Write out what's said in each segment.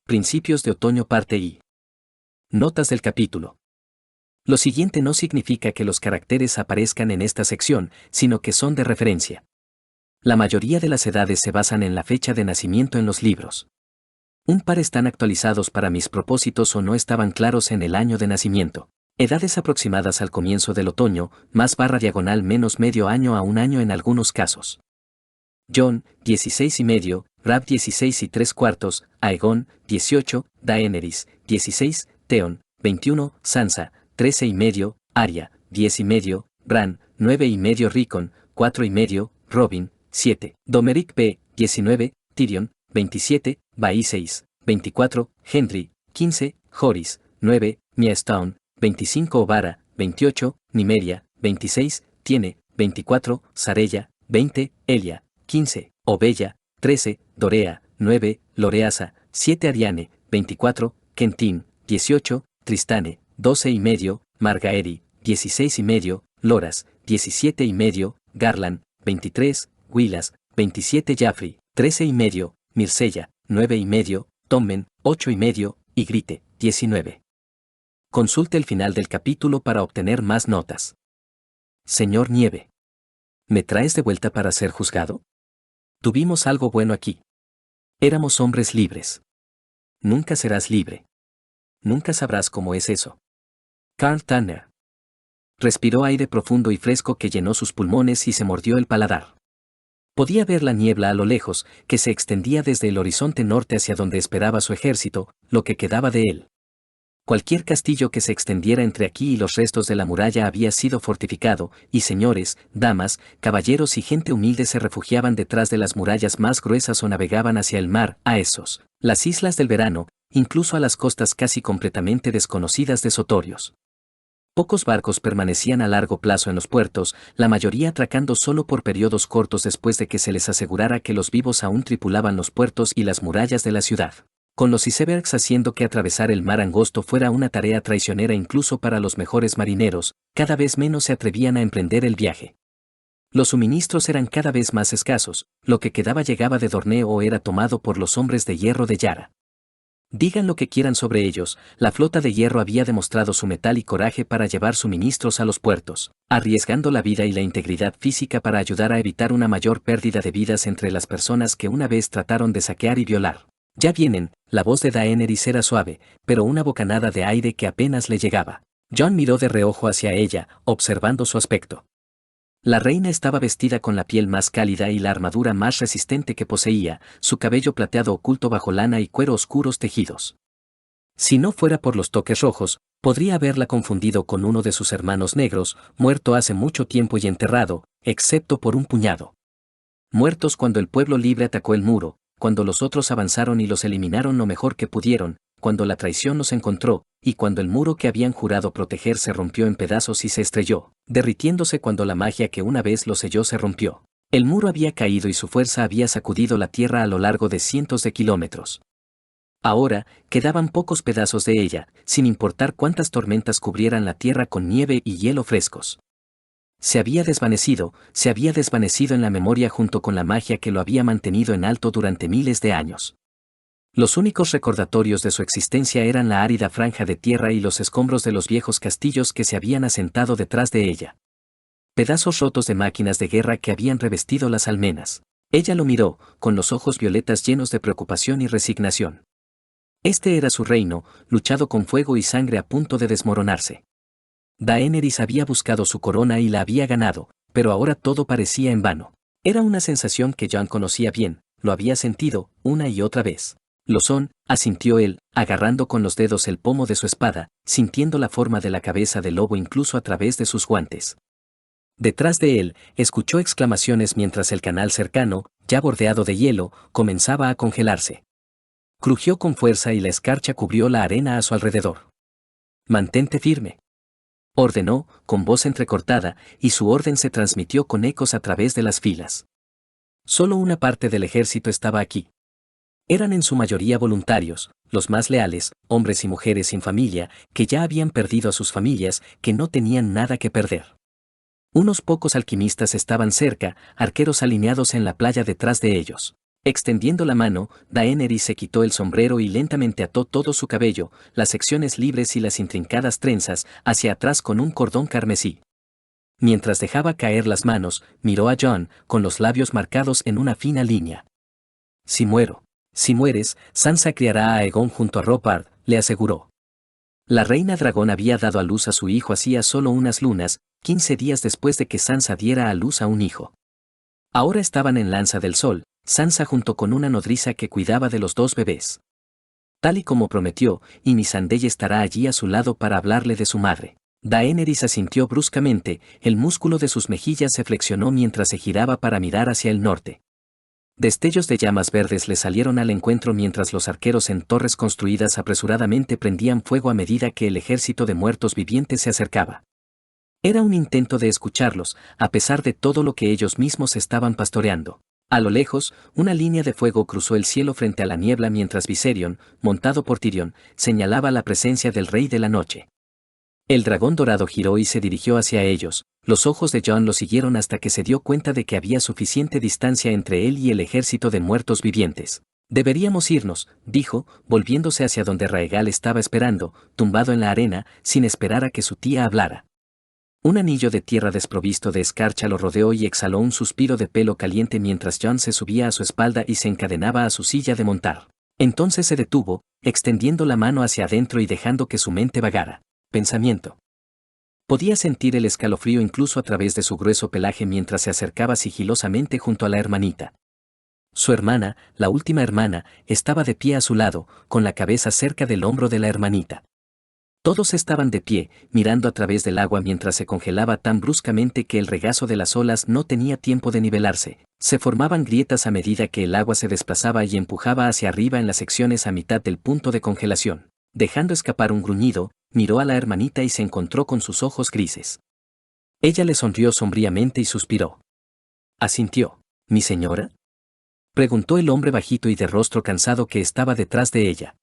Principios de otoño parte I. Notas del capítulo. Lo siguiente no significa que los caracteres aparezcan en esta sección, sino que son de referencia. La mayoría de las edades se basan en la fecha de nacimiento en los libros. Un par están actualizados para mis propósitos o no estaban claros en el año de nacimiento. Edades aproximadas al comienzo del otoño, +/- menos medio año a un año en algunos casos. Jon, 16 y medio, Rab 16 y 3/4, Aegon, 18, Daenerys, 16, Theon, 21, Sansa, 13 y medio, Arya, 10 y medio, Bran, 9 y medio, Rickon, 4 y medio, Robin, 7, Domeric P, 19, Tyrion, 27, Viserys, 24, Henry, 15, Horis, 9, Mia Stone, 25, Obara, 28, Nymeria, 26, Tiene, 24, Sarella, 20, Elia, 15, Obella, 13, Dorea, 9, Loreasa, 7, Ariane, 24, Quentin, 18, Tristane, 12 y medio, Margaery, 16 y medio, Loras, 17 y medio, Garland, 23, Willas, 27, Jaffrey, 13 y medio, Myrcella, 9 y medio, Tommen, 8 y medio, y Grite, 19. Consulte el final del capítulo para obtener más notas. Señor Nieve. ¿Me traes de vuelta para ser juzgado? Tuvimos algo bueno aquí. Éramos hombres libres. Nunca serás libre. Nunca sabrás cómo es eso. Carl Tanner. Respiró aire profundo y fresco que llenó sus pulmones y se mordió el paladar. Podía ver la niebla a lo lejos, que se extendía desde el horizonte norte hacia donde esperaba su ejército, lo que quedaba de él. Cualquier castillo que se extendiera entre aquí y los restos de la muralla había sido fortificado, y señores, damas, caballeros y gente humilde se refugiaban detrás de las murallas más gruesas o navegaban hacia el mar, a Essos, las islas del verano, incluso a las costas casi completamente desconocidas de Sotorios. Pocos barcos permanecían a largo plazo en los puertos, la mayoría atracando solo por periodos cortos después de que se les asegurara que los vivos aún tripulaban los puertos y las murallas de la ciudad. Con los icebergs haciendo que atravesar el mar angosto fuera una tarea traicionera incluso para los mejores marineros, cada vez menos se atrevían a emprender el viaje. Los suministros eran cada vez más escasos, lo que quedaba llegaba de Dorneo o era tomado por los hombres de hierro de Yara. Digan lo que quieran sobre ellos, la flota de hierro había demostrado su metal y coraje para llevar suministros a los puertos, arriesgando la vida y la integridad física para ayudar a evitar una mayor pérdida de vidas entre las personas que una vez trataron de saquear y violar. Ya vienen, la voz de Daenerys era suave, pero una bocanada de aire que apenas le llegaba. Jon miró de reojo hacia ella, observando su aspecto. La reina estaba vestida con la piel más cálida y la armadura más resistente que poseía, su cabello plateado oculto bajo lana y cuero oscuros tejidos. Si no fuera por los toques rojos, podría haberla confundido con uno de sus hermanos negros, muerto hace mucho tiempo y enterrado, excepto por un puñado. Muertos cuando el pueblo libre atacó el muro, cuando los otros avanzaron y los eliminaron lo mejor que pudieron, cuando la traición los encontró, y cuando el muro que habían jurado proteger se rompió en pedazos y se estrelló, derritiéndose cuando la magia que una vez lo selló se rompió. El muro había caído y su fuerza había sacudido la tierra a lo largo de cientos de kilómetros. Ahora, quedaban pocos pedazos de ella, sin importar cuántas tormentas cubrieran la tierra con nieve y hielo frescos. Se había desvanecido en la memoria junto con la magia que lo había mantenido en alto durante miles de años. Los únicos recordatorios de su existencia eran la árida franja de tierra y los escombros de los viejos castillos que se habían asentado detrás de ella. Pedazos rotos de máquinas de guerra que habían revestido las almenas. Ella lo miró, con los ojos violetas llenos de preocupación y resignación. Este era su reino, luchado con fuego y sangre a punto de desmoronarse. Daenerys había buscado su corona y la había ganado, pero ahora todo parecía en vano. Era una sensación que Jon conocía bien, lo había sentido, una y otra vez. Lo son, asintió él, agarrando con los dedos el pomo de su espada, sintiendo la forma de la cabeza del lobo incluso a través de sus guantes. Detrás de él, escuchó exclamaciones mientras el canal cercano, ya bordeado de hielo, comenzaba a congelarse. Crujió con fuerza y la escarcha cubrió la arena a su alrededor. «Mantente firme», ordenó, con voz entrecortada, y su orden se transmitió con ecos a través de las filas. Solo una parte del ejército estaba aquí. Eran en su mayoría voluntarios, los más leales, hombres y mujeres sin familia, que ya habían perdido a sus familias, que no tenían nada que perder. Unos pocos alquimistas estaban cerca, arqueros alineados en la playa detrás de ellos. Extendiendo la mano, Daenerys se quitó el sombrero y lentamente ató todo su cabello, las secciones libres y las intrincadas trenzas, hacia atrás con un cordón carmesí. Mientras dejaba caer las manos, miró a Jon, con los labios marcados en una fina línea. Si muero, si mueres, Sansa criará a Aegon junto a Robert, le aseguró. La reina dragón había dado a luz a su hijo hacía solo unas lunas, 15 días después de que Sansa diera a luz a un hijo. Ahora estaban en Lanza del Sol, Sansa junto con una nodriza que cuidaba de los dos bebés. Tal y como prometió, y Missandei estará allí a su lado para hablarle de su madre. Daenerys asintió bruscamente, el músculo de sus mejillas se flexionó mientras se giraba para mirar hacia el norte. Destellos de llamas verdes le salieron al encuentro mientras los arqueros en torres construidas apresuradamente prendían fuego a medida que el ejército de muertos vivientes se acercaba. Era un intento de escucharlos, a pesar de todo lo que ellos mismos estaban pastoreando. A lo lejos, una línea de fuego cruzó el cielo frente a la niebla mientras Viserion, montado por Tyrion, señalaba la presencia del Rey de la Noche. El dragón dorado giró y se dirigió hacia ellos, los ojos de Jon lo siguieron hasta que se dio cuenta de que había suficiente distancia entre él y el ejército de muertos vivientes. Deberíamos irnos, dijo, volviéndose hacia donde Raegal estaba esperando, tumbado en la arena, sin esperar a que su tía hablara. Un anillo de tierra desprovisto de escarcha lo rodeó y exhaló un suspiro de pelo caliente mientras Jon se subía a su espalda y se encadenaba a su silla de montar. Entonces se detuvo, extendiendo la mano hacia adentro y dejando que su mente vagara. Pensamiento. Podía sentir el escalofrío incluso a través de su grueso pelaje mientras se acercaba sigilosamente junto a la hermanita. Su hermana, la última hermana, estaba de pie a su lado, con la cabeza cerca del hombro de la hermanita. Todos estaban de pie, mirando a través del agua mientras se congelaba tan bruscamente que el regazo de las olas no tenía tiempo de nivelarse. Se formaban grietas a medida que el agua se desplazaba y empujaba hacia arriba en las secciones a mitad del punto de congelación. Dejando escapar un gruñido, miró a la hermanita y se encontró con sus ojos grises. Ella le sonrió sombríamente y suspiró. Asintió. ¿Mi señora? Preguntó el hombre bajito y de rostro cansado que estaba detrás de ella.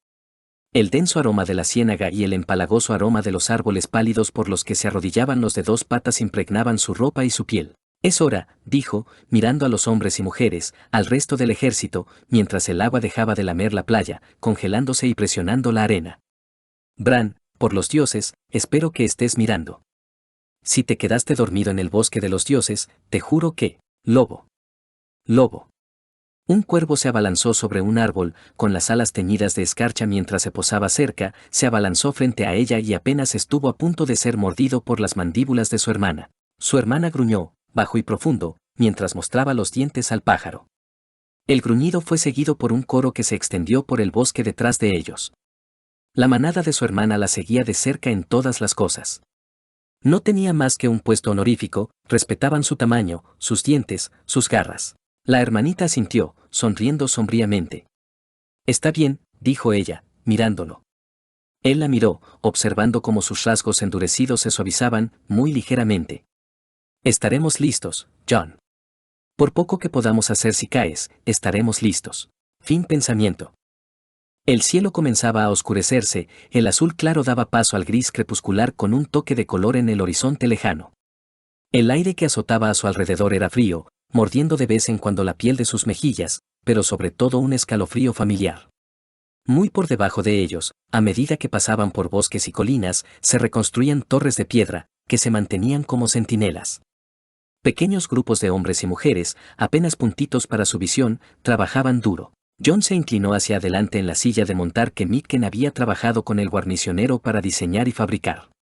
El denso aroma de la ciénaga y el empalagoso aroma de los árboles pálidos por los que se arrodillaban los de dos patas impregnaban su ropa y su piel. Es hora, dijo, mirando a los hombres y mujeres, al resto del ejército, mientras el agua dejaba de lamer la playa, congelándose y presionando la arena. Bran, por los dioses, espero que estés mirando. Si te quedaste dormido en el bosque de los dioses, te juro que... Lobo. Lobo. Un cuervo se abalanzó sobre un árbol, con las alas teñidas de escarcha mientras se posaba cerca, se abalanzó frente a ella y apenas estuvo a punto de ser mordido por las mandíbulas de su hermana. Su hermana gruñó, bajo y profundo, mientras mostraba los dientes al pájaro. El gruñido fue seguido por un coro que se extendió por el bosque detrás de ellos. La manada de su hermana la seguía de cerca en todas las cosas. No tenía más que un puesto honorífico, respetaban su tamaño, sus dientes, sus garras. La hermanita asintió, sonriendo sombríamente. Está bien, dijo ella, mirándolo. Él la miró, observando cómo sus rasgos endurecidos se suavizaban, muy ligeramente. Estaremos listos, Jon. Por poco que podamos hacer si caes, estaremos listos. Fin pensamiento. El cielo comenzaba a oscurecerse, el azul claro daba paso al gris crepuscular con un toque de color en el horizonte lejano. El aire que azotaba a su alrededor era frío, mordiendo de vez en cuando la piel de sus mejillas, pero sobre todo un escalofrío familiar. Muy por debajo de ellos, a medida que pasaban por bosques y colinas, se reconstruían torres de piedra, que se mantenían como centinelas. Pequeños grupos de hombres y mujeres, apenas puntitos para su visión, trabajaban duro. Jon se inclinó hacia adelante en la silla de montar que Mitken había trabajado con el guarnicionero para diseñar y fabricar.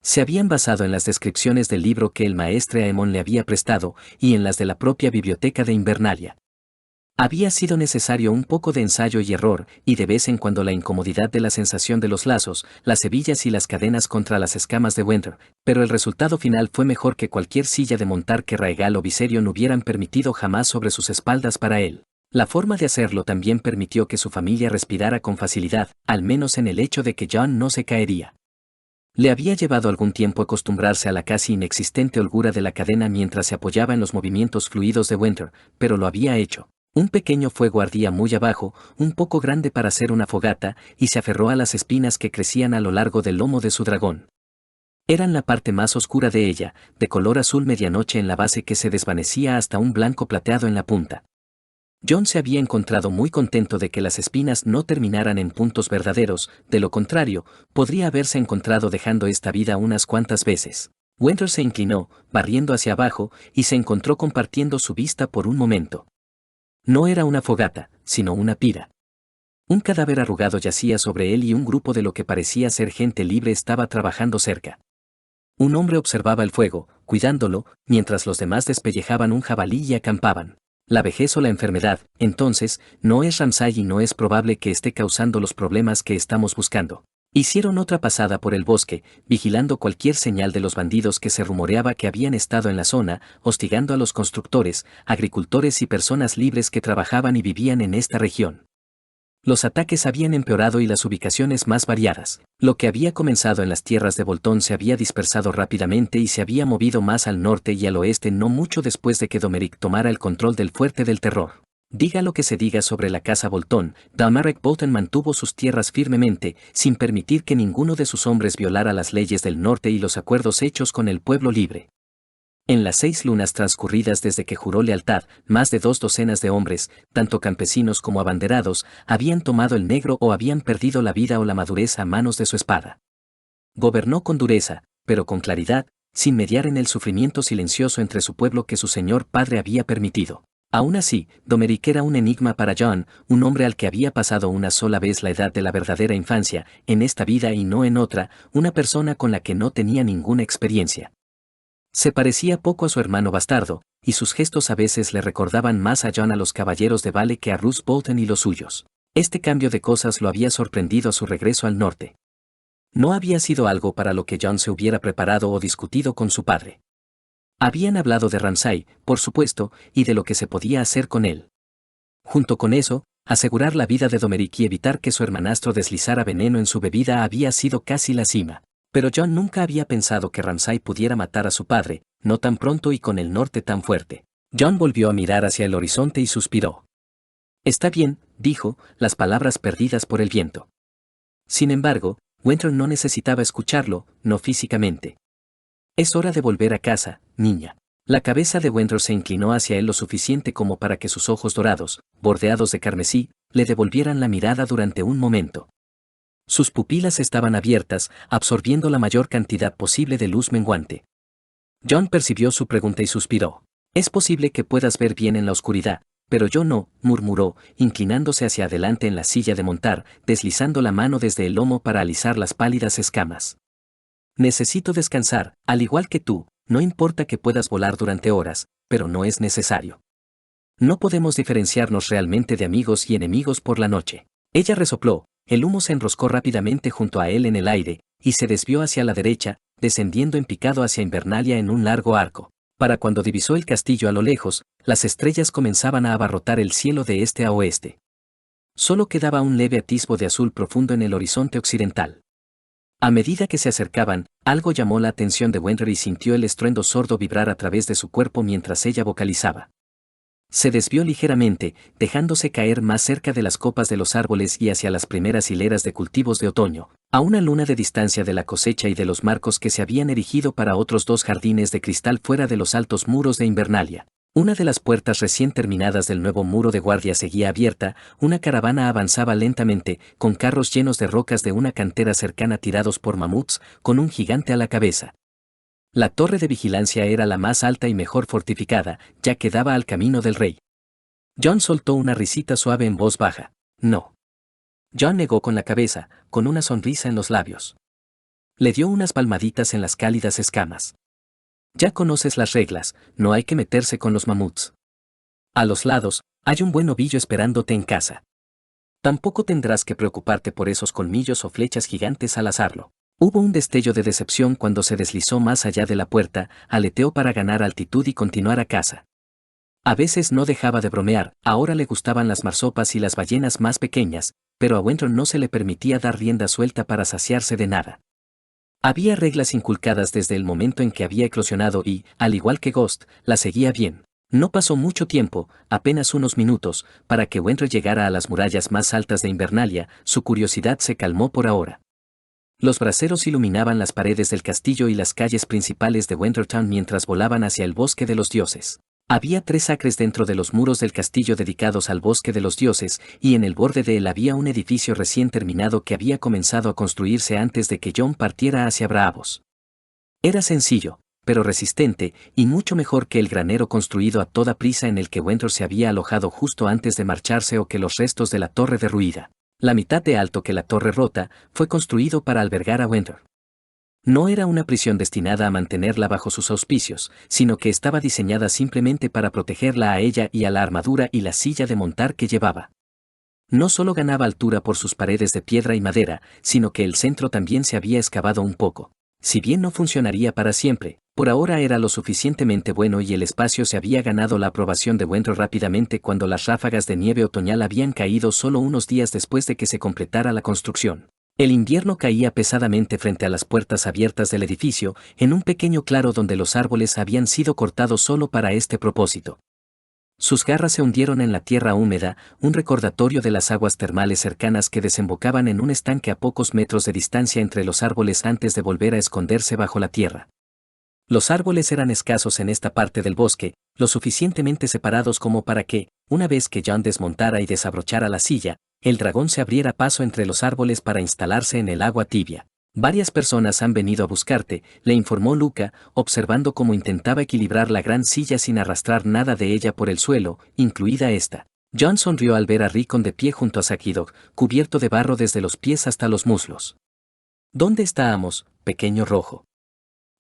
Se habían basado en las descripciones del libro que el maestre Aemon le había prestado y en las de la propia biblioteca de Invernalia. Había sido necesario un poco de ensayo y error, y de vez en cuando la incomodidad de la sensación de los lazos, las hebillas y las cadenas contra las escamas de Winter, pero el resultado final fue mejor que cualquier silla de montar que Raegal o Viserion hubieran permitido jamás sobre sus espaldas para él. La forma de hacerlo también permitió que su familia respirara con facilidad, al menos en el hecho de que Jon no se caería. Le había llevado algún tiempo acostumbrarse a la casi inexistente holgura de la cadena mientras se apoyaba en los movimientos fluidos de Winter, pero lo había hecho. Un pequeño fuego ardía muy abajo, un poco grande para ser una fogata, y se aferró a las espinas que crecían a lo largo del lomo de su dragón. Eran la parte más oscura de ella, de color azul medianoche en la base que se desvanecía hasta un blanco plateado en la punta. Jon se había encontrado muy contento de que las espinas no terminaran en puntos verdaderos, de lo contrario, podría haberse encontrado dejando esta vida unas cuantas veces. Wendell se inclinó, barriendo hacia abajo, y se encontró compartiendo su vista por un momento. No era una fogata, sino una pira. Un cadáver arrugado yacía sobre él y un grupo de lo que parecía ser gente libre estaba trabajando cerca. Un hombre observaba el fuego, cuidándolo, mientras los demás despellejaban un jabalí y acampaban. La vejez o la enfermedad, entonces, no es Ramsay y no es probable que esté causando los problemas que estamos buscando. Hicieron otra pasada por el bosque, vigilando cualquier señal de los bandidos que se rumoreaba que habían estado en la zona, hostigando a los constructores, agricultores y personas libres que trabajaban y vivían en esta región. Los ataques habían empeorado y las ubicaciones más variadas. Lo que había comenzado en las tierras de Boltón se había dispersado rápidamente y se había movido más al norte y al oeste no mucho después de que Domeric tomara el control del Fuerte del Terror. Diga lo que se diga sobre la casa Boltón, Domeric Bolton mantuvo sus tierras firmemente, sin permitir que ninguno de sus hombres violara las leyes del norte y los acuerdos hechos con el pueblo libre. En las 6 lunas transcurridas desde que juró lealtad, más de 2 docenas de hombres, tanto campesinos como abanderados, habían tomado el negro o habían perdido la vida o la madurez a manos de su espada. Gobernó con dureza, pero con claridad, sin mediar en el sufrimiento silencioso entre su pueblo que su señor padre había permitido. Aún así, Domeric era un enigma para Jon, un hombre al que había pasado una sola vez la edad de la verdadera infancia, en esta vida y no en otra, una persona con la que no tenía ninguna experiencia. Se parecía poco a su hermano bastardo, y sus gestos a veces le recordaban más a Jon a los caballeros de Vale que a Roose Bolton y los suyos. Este cambio de cosas lo había sorprendido a su regreso al norte. No había sido algo para lo que Jon se hubiera preparado o discutido con su padre. Habían hablado de Ramsay, por supuesto, y de lo que se podía hacer con él. Junto con eso, asegurar la vida de Domeric y evitar que su hermanastro deslizara veneno en su bebida había sido casi la cima. Pero Jon nunca había pensado que Ramsay pudiera matar a su padre, no tan pronto y con el norte tan fuerte. Jon volvió a mirar hacia el horizonte y suspiró. Está bien, dijo, las palabras perdidas por el viento. Sin embargo, Wendell no necesitaba escucharlo, no físicamente. Es hora de volver a casa, niña. La cabeza de Wendell se inclinó hacia él lo suficiente como para que sus ojos dorados, bordeados de carmesí, le devolvieran la mirada durante un momento. Sus pupilas estaban abiertas, absorbiendo la mayor cantidad posible de luz menguante. Jon percibió su pregunta y suspiró. Es posible que puedas ver bien en la oscuridad, pero yo no, murmuró, inclinándose hacia adelante en la silla de montar, deslizando la mano desde el lomo para alisar las pálidas escamas. Necesito descansar, al igual que tú, no importa que puedas volar durante horas, pero no es necesario. No podemos diferenciarnos realmente de amigos y enemigos por la noche. Ella resopló. El humo se enroscó rápidamente junto a él en el aire, y se desvió hacia la derecha, descendiendo en picado hacia Invernalia en un largo arco. Para cuando divisó el castillo a lo lejos, las estrellas comenzaban a abarrotar el cielo de este a oeste. Solo quedaba un leve atisbo de azul profundo en el horizonte occidental. A medida que se acercaban, algo llamó la atención de Wendell y sintió el estruendo sordo vibrar a través de su cuerpo mientras ella vocalizaba. Se desvió ligeramente, dejándose caer más cerca de las copas de los árboles y hacia las primeras hileras de cultivos de otoño, a una luna de distancia de la cosecha y de los marcos que se habían erigido para otros 2 jardines de cristal fuera de los altos muros de Invernalia. Una de las puertas recién terminadas del nuevo muro de guardia seguía abierta, una caravana avanzaba lentamente, con carros llenos de rocas de una cantera cercana tirados por mamuts, con un gigante a la cabeza. La torre de vigilancia era la más alta y mejor fortificada, ya que daba al camino del rey. Jon soltó una risita suave en voz baja. No. Jon negó con la cabeza, con una sonrisa en los labios. Le dio unas palmaditas en las cálidas escamas. Ya conoces las reglas, no hay que meterse con los mamuts. A los lados, hay un buen ovillo esperándote en casa. Tampoco tendrás que preocuparte por esos colmillos o flechas gigantes al asarlo. Hubo un destello de decepción cuando se deslizó más allá de la puerta, aleteó para ganar altitud y continuar a casa. A veces no dejaba de bromear, ahora le gustaban las marsopas y las ballenas más pequeñas, pero a Wendell no se le permitía dar rienda suelta para saciarse de nada. Había reglas inculcadas desde el momento en que había eclosionado y, al igual que Ghost, la seguía bien. No pasó mucho tiempo, apenas unos minutos, para que Wendell llegara a las murallas más altas de Invernalia, su curiosidad se calmó por ahora. Los braseros iluminaban las paredes del castillo y las calles principales de Wintertown mientras volaban hacia el bosque de los dioses. Había 3 acres dentro de los muros del castillo dedicados al bosque de los dioses, y en el borde de él había un edificio recién terminado que había comenzado a construirse antes de que Jon partiera hacia Braavos. Era sencillo, pero resistente, y mucho mejor que el granero construido a toda prisa en el que Wendor se había alojado justo antes de marcharse o que los restos de la torre derruida. La mitad de alto que la torre rota fue construido para albergar a Wendor. No era una prisión destinada a mantenerla bajo sus auspicios, sino que estaba diseñada simplemente para protegerla a ella y a la armadura y la silla de montar que llevaba. No solo ganaba altura por sus paredes de piedra y madera, sino que el centro también se había excavado un poco. Si bien no funcionaría para siempre, por ahora era lo suficientemente bueno y el espacio se había ganado la aprobación de Wendor rápidamente cuando las ráfagas de nieve otoñal habían caído solo unos días después de que se completara la construcción. El invierno caía pesadamente frente a las puertas abiertas del edificio, en un pequeño claro donde los árboles habían sido cortados solo para este propósito. Sus garras se hundieron en la tierra húmeda, un recordatorio de las aguas termales cercanas que desembocaban en un estanque a pocos metros de distancia entre los árboles antes de volver a esconderse bajo la tierra. Los árboles eran escasos en esta parte del bosque, lo suficientemente separados como para que, una vez que Jon desmontara y desabrochara la silla, el dragón se abriera paso entre los árboles para instalarse en el agua tibia. Varias personas han venido a buscarte, le informó Luca, observando cómo intentaba equilibrar la gran silla sin arrastrar nada de ella por el suelo, incluida esta. Jon sonrió al ver a Rickon de pie junto a Sakidog, cubierto de barro desde los pies hasta los muslos. ¿Dónde estábamos, pequeño rojo?,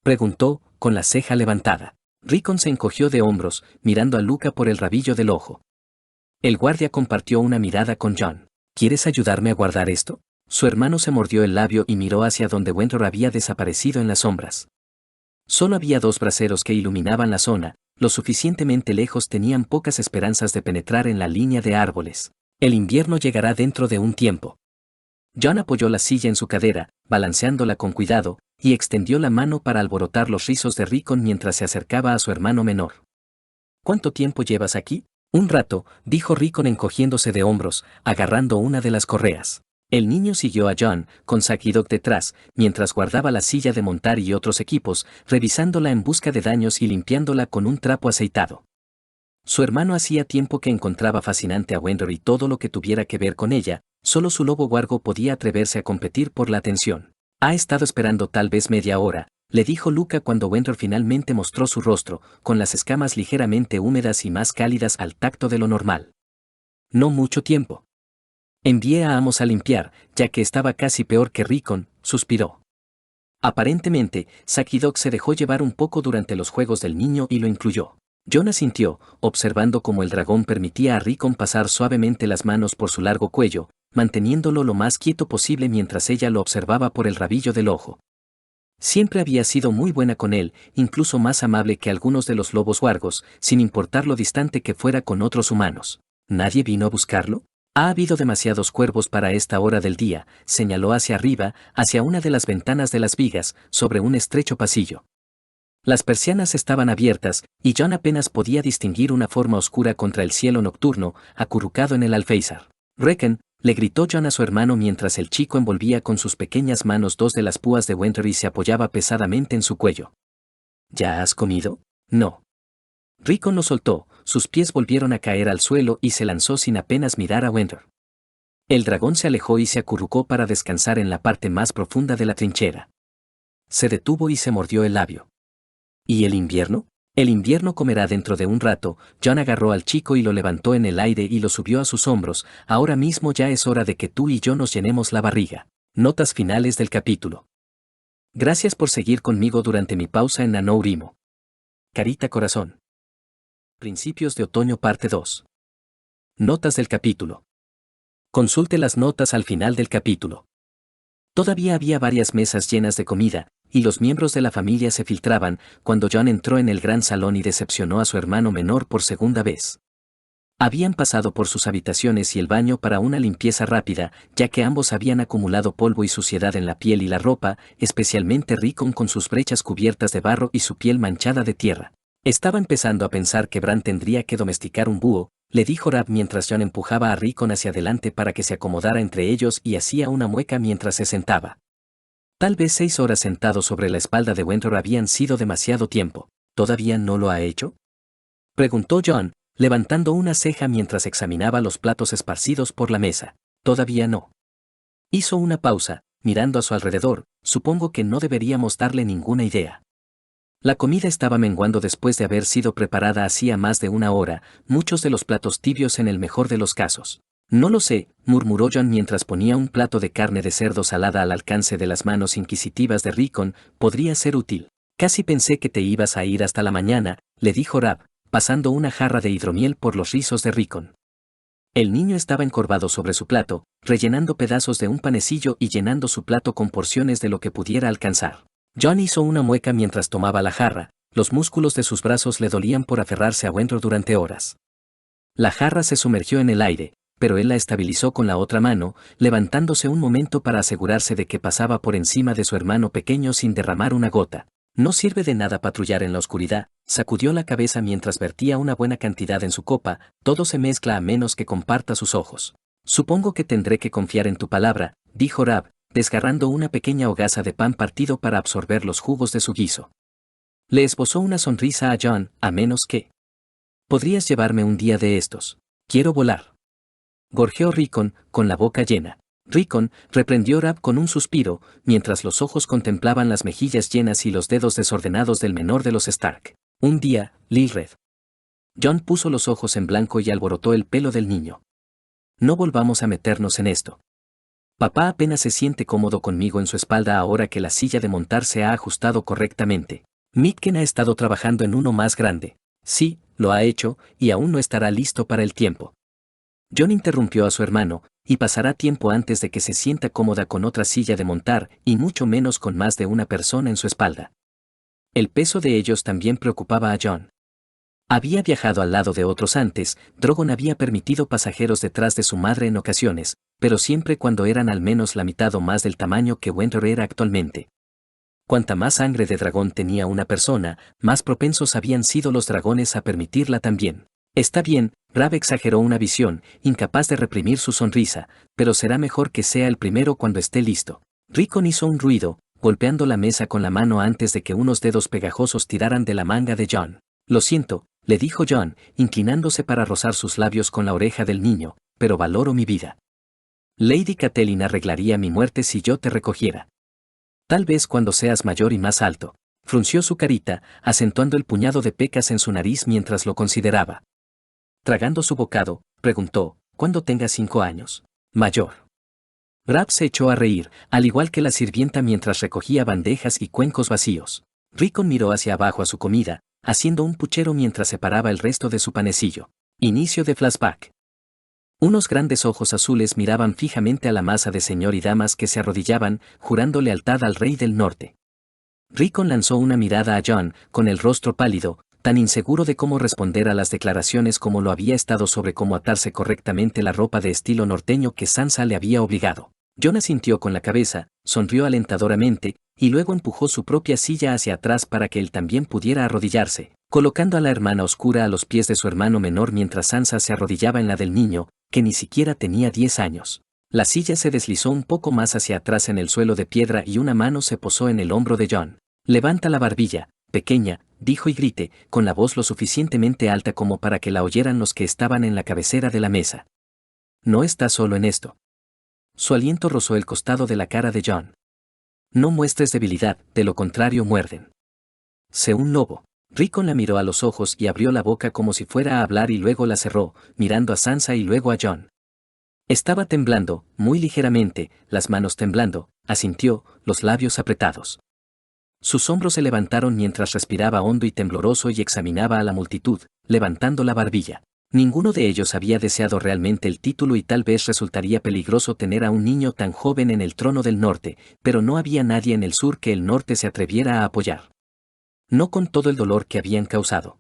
preguntó, con la ceja levantada. Rickon se encogió de hombros, mirando a Luca por el rabillo del ojo. El guardia compartió una mirada con Jon. ¿Quieres ayudarme a guardar esto? Su hermano se mordió el labio y miró hacia donde Wendor había desaparecido en las sombras. Solo había 2 braseros que iluminaban la zona, lo suficientemente lejos tenían pocas esperanzas de penetrar en la línea de árboles. El invierno llegará dentro de un tiempo. Jon apoyó la silla en su cadera, balanceándola con cuidado, y extendió la mano para alborotar los rizos de Rickon mientras se acercaba a su hermano menor. ¿Cuánto tiempo llevas aquí? Un rato, dijo Rickon encogiéndose de hombros, agarrando una de las correas. El niño siguió a Jon, con Sakidog detrás, mientras guardaba la silla de montar y otros equipos, revisándola en busca de daños y limpiándola con un trapo aceitado. Su hermano hacía tiempo que encontraba fascinante a Wendor y todo lo que tuviera que ver con ella, solo su lobo huargo podía atreverse a competir por la atención. Ha estado esperando tal vez media hora, le dijo Luca cuando Wendor finalmente mostró su rostro, con las escamas ligeramente húmedas y más cálidas al tacto de lo normal. No mucho tiempo. Envié a Amos a limpiar, ya que estaba casi peor que Rickon, suspiró. Aparentemente, Sakidog se dejó llevar un poco durante los juegos del niño y lo incluyó. Jon asintió, observando cómo el dragón permitía a Rickon pasar suavemente las manos por su largo cuello, manteniéndolo lo más quieto posible mientras ella lo observaba por el rabillo del ojo. Siempre había sido muy buena con él, incluso más amable que algunos de los lobos huargos, sin importar lo distante que fuera con otros humanos. ¿Nadie vino a buscarlo? Ha habido demasiados cuervos para esta hora del día, señaló hacia arriba, hacia una de las ventanas de las vigas, sobre un estrecho pasillo. Las persianas estaban abiertas, y Jon apenas podía distinguir una forma oscura contra el cielo nocturno, acurrucado en el alféizar. Reckon, le gritó Jon a su hermano mientras el chico envolvía con sus pequeñas manos 2 de las púas de Wendor y se apoyaba pesadamente en su cuello. ¿Ya has comido? No. Rickon lo soltó, sus pies volvieron a caer al suelo y se lanzó sin apenas mirar a Wendor. El dragón se alejó y se acurrucó para descansar en la parte más profunda de la trinchera. Se detuvo y se mordió el labio. ¿Y el invierno? El invierno comerá dentro de un rato. Jon agarró al chico y lo levantó en el aire y lo subió a sus hombros. Ahora mismo ya es hora de que tú y yo nos llenemos la barriga. Notas finales del capítulo. Gracias por seguir conmigo durante mi pausa en NaNoWriMo. Carita corazón. Principios de otoño parte 2. Notas del capítulo. Consulte las notas al final del capítulo. Todavía había varias mesas llenas de comida, y los miembros de la familia se filtraban, cuando Jon entró en el gran salón y decepcionó a su hermano menor por segunda vez. Habían pasado por sus habitaciones y el baño para una limpieza rápida, ya que ambos habían acumulado polvo y suciedad en la piel y la ropa, especialmente Rickon con sus brechas cubiertas de barro y su piel manchada de tierra. Estaba empezando a pensar que Bran tendría que domesticar un búho, le dijo Rab mientras Jon empujaba a Rickon hacia adelante para que se acomodara entre ellos y hacía una mueca mientras se sentaba. Tal vez 6 horas sentado sobre la espalda de Wendor habían sido demasiado tiempo. ¿Todavía no lo ha hecho? Preguntó John, levantando una ceja mientras examinaba los platos esparcidos por la mesa. Todavía no. Hizo una pausa, mirando a su alrededor. Supongo que no deberíamos darle ninguna idea. La comida estaba menguando después de haber sido preparada hacía más de una hora, muchos de los platos tibios en el mejor de los casos. No lo sé, murmuró John mientras ponía un plato de carne de cerdo salada al alcance de las manos inquisitivas de Rickon. Podría ser útil. Casi pensé que te ibas a ir hasta la mañana, le dijo Rab, pasando una jarra de hidromiel por los rizos de Rickon. El niño estaba encorvado sobre su plato, rellenando pedazos de un panecillo y llenando su plato con porciones de lo que pudiera alcanzar. John hizo una mueca mientras tomaba la jarra, los músculos de sus brazos le dolían por aferrarse a Wendell durante horas. La jarra se sumergió en el aire, pero él la estabilizó con la otra mano, levantándose un momento para asegurarse de que pasaba por encima de su hermano pequeño sin derramar una gota. No sirve de nada patrullar en la oscuridad, sacudió la cabeza mientras vertía una buena cantidad en su copa, todo se mezcla a menos que comparta sus ojos. Supongo que tendré que confiar en tu palabra, dijo Rab, desgarrando una pequeña hogaza de pan partido para absorber los jugos de su guiso. Le esbozó una sonrisa a John, a menos que... Podrías llevarme un día de estos. Quiero volar. Gorjeó Rickon, con la boca llena. Rickon, reprendió Rab con un suspiro, mientras los ojos contemplaban las mejillas llenas y los dedos desordenados del menor de los Stark. Un día, Lilred. John puso los ojos en blanco y alborotó el pelo del niño. No volvamos a meternos en esto. Papá apenas se siente cómodo conmigo en su espalda ahora que la silla de montar se ha ajustado correctamente. Mitken ha estado trabajando en uno más grande. Sí, lo ha hecho, y aún no estará listo para el tiempo. John interrumpió a su hermano, y pasará tiempo antes de que se sienta cómoda con otra silla de montar, y mucho menos con más de una persona en su espalda. El peso de ellos también preocupaba a John. Había viajado al lado de otros antes, Drogon había permitido pasajeros detrás de su madre en ocasiones, pero siempre cuando eran al menos la mitad o más del tamaño que Wendell era actualmente. Cuanta más sangre de dragón tenía una persona, más propensos habían sido los dragones a permitirla también. Está bien, Rab exageró una visión, incapaz de reprimir su sonrisa, pero será mejor que sea el primero cuando esté listo. Rickon hizo un ruido, golpeando la mesa con la mano antes de que unos dedos pegajosos tiraran de la manga de John. Lo siento, le dijo John, inclinándose para rozar sus labios con la oreja del niño, pero valoro mi vida. Lady Catelyn arreglaría mi muerte si yo te recogiera. Tal vez cuando seas mayor y más alto. Frunció su carita, acentuando el puñado de pecas en su nariz mientras lo consideraba. Tragando su bocado, preguntó, ¿cuándo tengas 5 años? Mayor. Rab se echó a reír, al igual que la sirvienta mientras recogía bandejas y cuencos vacíos. Rickon miró hacia abajo a su comida, haciendo un puchero mientras separaba el resto de su panecillo. Inicio de flashback. Unos grandes ojos azules miraban fijamente a la masa de señor y damas que se arrodillaban, jurando lealtad al rey del norte. Rickon lanzó una mirada a John, con el rostro pálido, tan inseguro de cómo responder a las declaraciones como lo había estado sobre cómo atarse correctamente la ropa de estilo norteño que Sansa le había obligado. John asintió con la cabeza, sonrió alentadoramente, y luego empujó su propia silla hacia atrás para que él también pudiera arrodillarse, colocando a la hermana oscura a los pies de su hermano menor mientras Sansa se arrodillaba en la del niño, que ni siquiera tenía 10 años. La silla se deslizó un poco más hacia atrás en el suelo de piedra y una mano se posó en el hombro de John. Levanta la barbilla, pequeña, dijo y grite, con la voz lo suficientemente alta como para que la oyeran los que estaban en la cabecera de la mesa. No estás solo en esto. Su aliento rozó el costado de la cara de John. No muestres debilidad, de lo contrario muerden. Sé un lobo. Rickon la miró a los ojos y abrió la boca como si fuera a hablar y luego la cerró, mirando a Sansa y luego a John. Estaba temblando, muy ligeramente, las manos temblando, asintió, los labios apretados. Sus hombros se levantaron mientras respiraba hondo y tembloroso y examinaba a la multitud, levantando la barbilla. Ninguno de ellos había deseado realmente el título y tal vez resultaría peligroso tener a un niño tan joven en el trono del norte, pero no había nadie en el sur que el norte se atreviera a apoyar. No con todo el dolor que habían causado.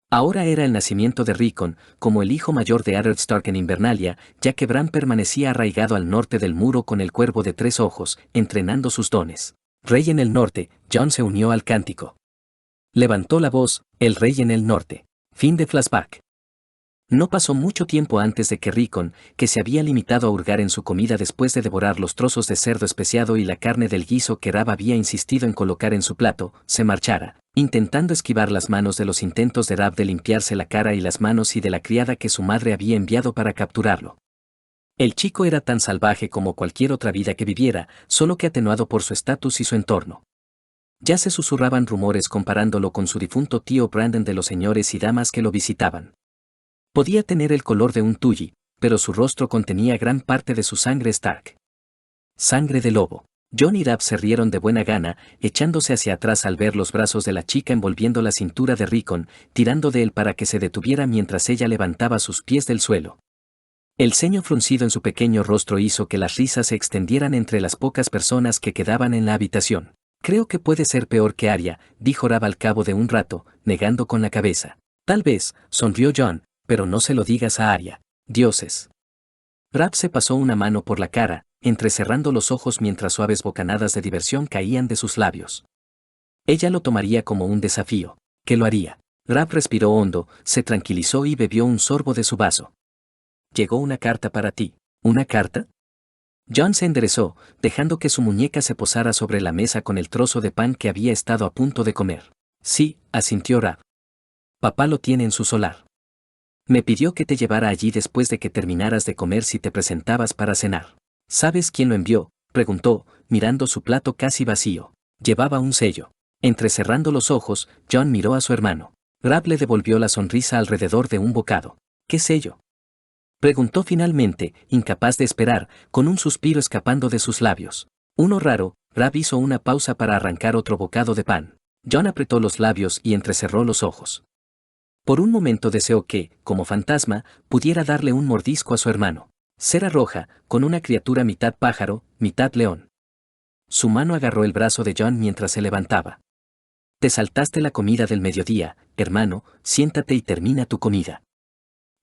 Ahora era el nacimiento de Rickon, como el hijo mayor de Eddard Stark en Invernalia, ya que Bran permanecía arraigado al norte del muro con el cuervo de 3 ojos, entrenando sus dones. Rey en el norte, John se unió al cántico. Levantó la voz, el rey en el norte. Fin de flashback. No pasó mucho tiempo antes de que Rickon, que se había limitado a hurgar en su comida después de devorar los trozos de cerdo especiado y la carne del guiso que Rab había insistido en colocar en su plato, se marchara, intentando esquivar las manos de los intentos de Rab de limpiarse la cara y las manos y de la criada que su madre había enviado para capturarlo. El chico era tan salvaje como cualquier otra vida que viviera, solo que atenuado por su estatus y su entorno. Ya se susurraban rumores comparándolo con su difunto tío Brandon de los señores y damas que lo visitaban. Podía tener el color de un Tully, pero su rostro contenía gran parte de su sangre Stark. Sangre de lobo. Jon y Rab se rieron de buena gana, echándose hacia atrás al ver los brazos de la chica envolviendo la cintura de Rickon, tirando de él para que se detuviera mientras ella levantaba sus pies del suelo. El ceño fruncido en su pequeño rostro hizo que las risas se extendieran entre las pocas personas que quedaban en la habitación. Creo que puede ser peor que Arya, dijo Rab al cabo de un rato, negando con la cabeza. Tal vez, sonrió Jon, pero no se lo digas a Arya. Dioses. Rab se pasó una mano por la cara, entrecerrando los ojos mientras suaves bocanadas de diversión caían de sus labios. Ella lo tomaría como un desafío. ¿Qué lo haría? Rab respiró hondo, se tranquilizó y bebió un sorbo de su vaso. Llegó una carta para ti. ¿Una carta? Jon se enderezó, dejando que su muñeca se posara sobre la mesa con el trozo de pan que había estado a punto de comer. Sí, asintió Rab. Papá lo tiene en su solar. Me pidió que te llevara allí después de que terminaras de comer si te presentabas para cenar. ¿Sabes quién lo envió?, preguntó, mirando su plato casi vacío. Llevaba un sello. Entrecerrando los ojos, Jon miró a su hermano. Rab le devolvió la sonrisa alrededor de un bocado. ¿Qué sello?, preguntó finalmente, incapaz de esperar, con un suspiro escapando de sus labios. Uno raro. Rab hizo una pausa para arrancar otro bocado de pan. Jon apretó los labios y entrecerró los ojos. Por un momento deseó que, como fantasma, pudiera darle un mordisco a su hermano. Cera roja, con una criatura mitad pájaro, mitad león. Su mano agarró el brazo de Jon mientras se levantaba. Te saltaste la comida del mediodía, hermano, siéntate y termina tu comida.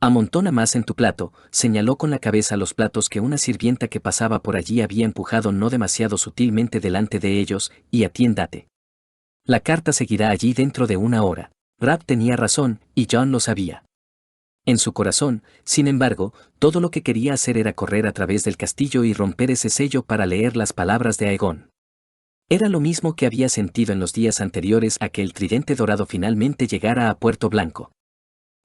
Amontona más en tu plato, señaló con la cabeza los platos que una sirvienta que pasaba por allí había empujado no demasiado sutilmente delante de ellos, y atiéndate. La carta seguirá allí dentro de una hora. Rab tenía razón, y Jon lo sabía. En su corazón, sin embargo, todo lo que quería hacer era correr a través del castillo y romper ese sello para leer las palabras de Aegon. Era lo mismo que había sentido en los días anteriores a que el tridente dorado finalmente llegara a Puerto Blanco.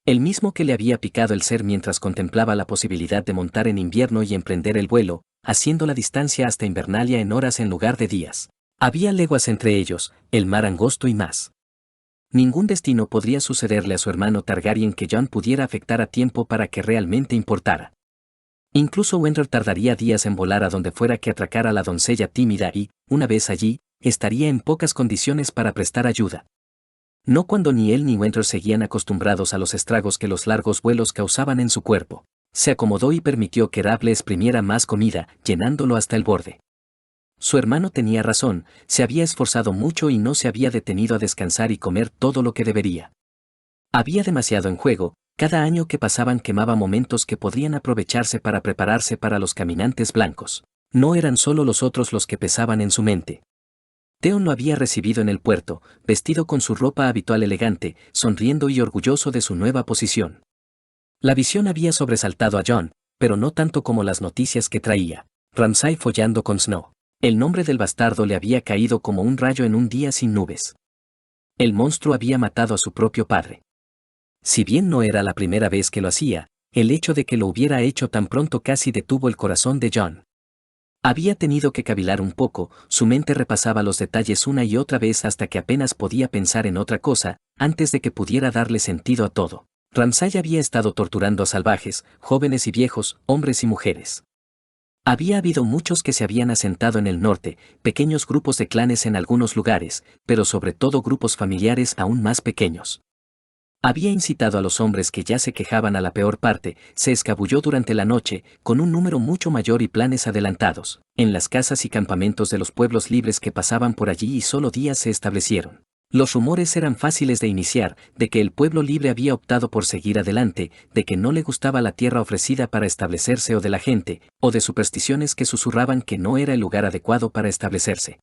El mismo que le había picado el ser mientras contemplaba la posibilidad de montar en invierno y emprender el vuelo, haciendo la distancia hasta Invernalia en horas en lugar de días. Había leguas entre ellos, el mar angosto y más. Ningún destino podría sucederle a su hermano Targaryen que Jon pudiera afectar a tiempo para que realmente importara. Incluso Wendell tardaría días en volar a donde fuera que atracara a la doncella tímida y, una vez allí, estaría en pocas condiciones para prestar ayuda. No cuando ni él ni Wendell seguían acostumbrados a los estragos que los largos vuelos causaban en su cuerpo. Se acomodó y permitió que Rab le exprimiera más comida, llenándolo hasta el borde. Su hermano tenía razón, se había esforzado mucho y no se había detenido a descansar y comer todo lo que debería. Había demasiado en juego, cada año que pasaban quemaba momentos que podrían aprovecharse para prepararse para los caminantes blancos. No eran solo los otros los que pesaban en su mente. Theon lo había recibido en el puerto, vestido con su ropa habitual elegante, sonriendo y orgulloso de su nueva posición. La visión había sobresaltado a Jon, pero no tanto como las noticias que traía. Ramsay follando con Snow. El nombre del bastardo le había caído como un rayo en un día sin nubes. El monstruo había matado a su propio padre. Si bien no era la primera vez que lo hacía, el hecho de que lo hubiera hecho tan pronto casi detuvo el corazón de Jon. Había tenido que cavilar un poco, su mente repasaba los detalles una y otra vez hasta que apenas podía pensar en otra cosa, antes de que pudiera darle sentido a todo. Ramsay había estado torturando a salvajes, jóvenes y viejos, hombres y mujeres. Había habido muchos que se habían asentado en el norte, pequeños grupos de clanes en algunos lugares, pero sobre todo grupos familiares aún más pequeños. Había incitado a los hombres que ya se quejaban a la peor parte, se escabulló durante la noche, con un número mucho mayor y planes adelantados, en las casas y campamentos de los pueblos libres que pasaban por allí y solo días se establecieron. Los rumores eran fáciles de iniciar, de que el pueblo libre había optado por seguir adelante, de que no le gustaba la tierra ofrecida para establecerse o de la gente, o de supersticiones que susurraban que no era el lugar adecuado para establecerse.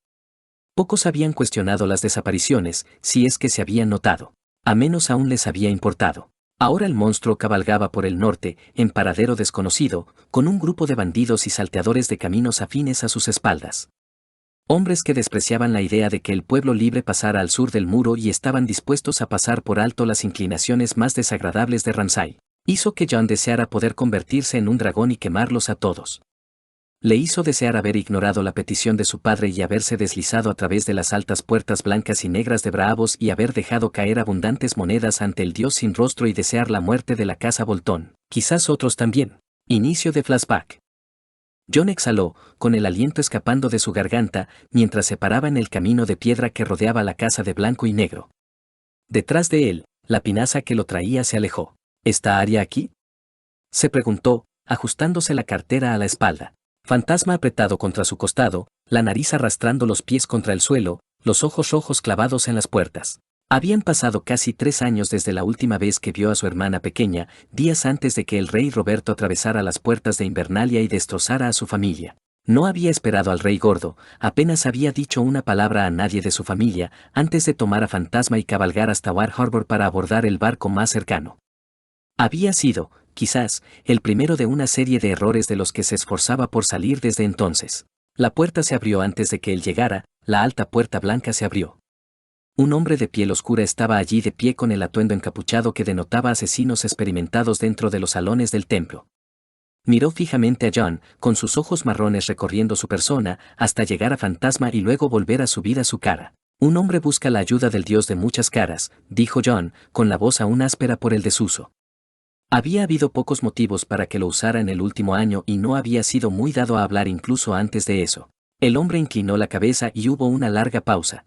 Pocos habían cuestionado las desapariciones, si es que se habían notado. A menos aún les había importado. Ahora el monstruo cabalgaba por el norte, en paradero desconocido, con un grupo de bandidos y salteadores de caminos afines a sus espaldas. Hombres que despreciaban la idea de que el pueblo libre pasara al sur del muro y estaban dispuestos a pasar por alto las inclinaciones más desagradables de Ramsay. Hizo que Jon deseara poder convertirse en un dragón y quemarlos a todos. Le hizo desear haber ignorado la petición de su padre y haberse deslizado a través de las altas puertas blancas y negras de Braavos y haber dejado caer abundantes monedas ante el dios sin rostro y desear la muerte de la casa Boltón. Quizás otros también. Inicio de flashback. Jon exhaló, con el aliento escapando de su garganta, mientras se paraba en el camino de piedra que rodeaba la casa de blanco y negro. Detrás de él, la pinaza que lo traía se alejó. ¿Está Arya aquí?, se preguntó, ajustándose la cartera a la espalda. Fantasma apretado contra su costado, la nariz arrastrando los pies contra el suelo, los ojos rojos clavados en las puertas. Habían pasado casi 3 años desde la última vez que vio a su hermana pequeña, días antes de que el rey Roberto atravesara las puertas de Invernalia y destrozara a su familia. No había esperado al rey gordo, apenas había dicho una palabra a nadie de su familia, antes de tomar a Fantasma y cabalgar hasta War Harbor para abordar el barco más cercano. Había sido, quizás, el primero de una serie de errores de los que se esforzaba por salir desde entonces. La puerta se abrió antes de que él llegara, la alta puerta blanca se abrió. Un hombre de piel oscura estaba allí de pie con el atuendo encapuchado que denotaba asesinos experimentados dentro de los salones del templo. Miró fijamente a Jon, con sus ojos marrones recorriendo su persona, hasta llegar a Fantasma y luego volver a subir a su cara. Un hombre busca la ayuda del dios de muchas caras, dijo Jon, con la voz aún áspera por el desuso. Había habido pocos motivos para que lo usara en el último año y no había sido muy dado a hablar incluso antes de eso. El hombre inclinó la cabeza y hubo una larga pausa.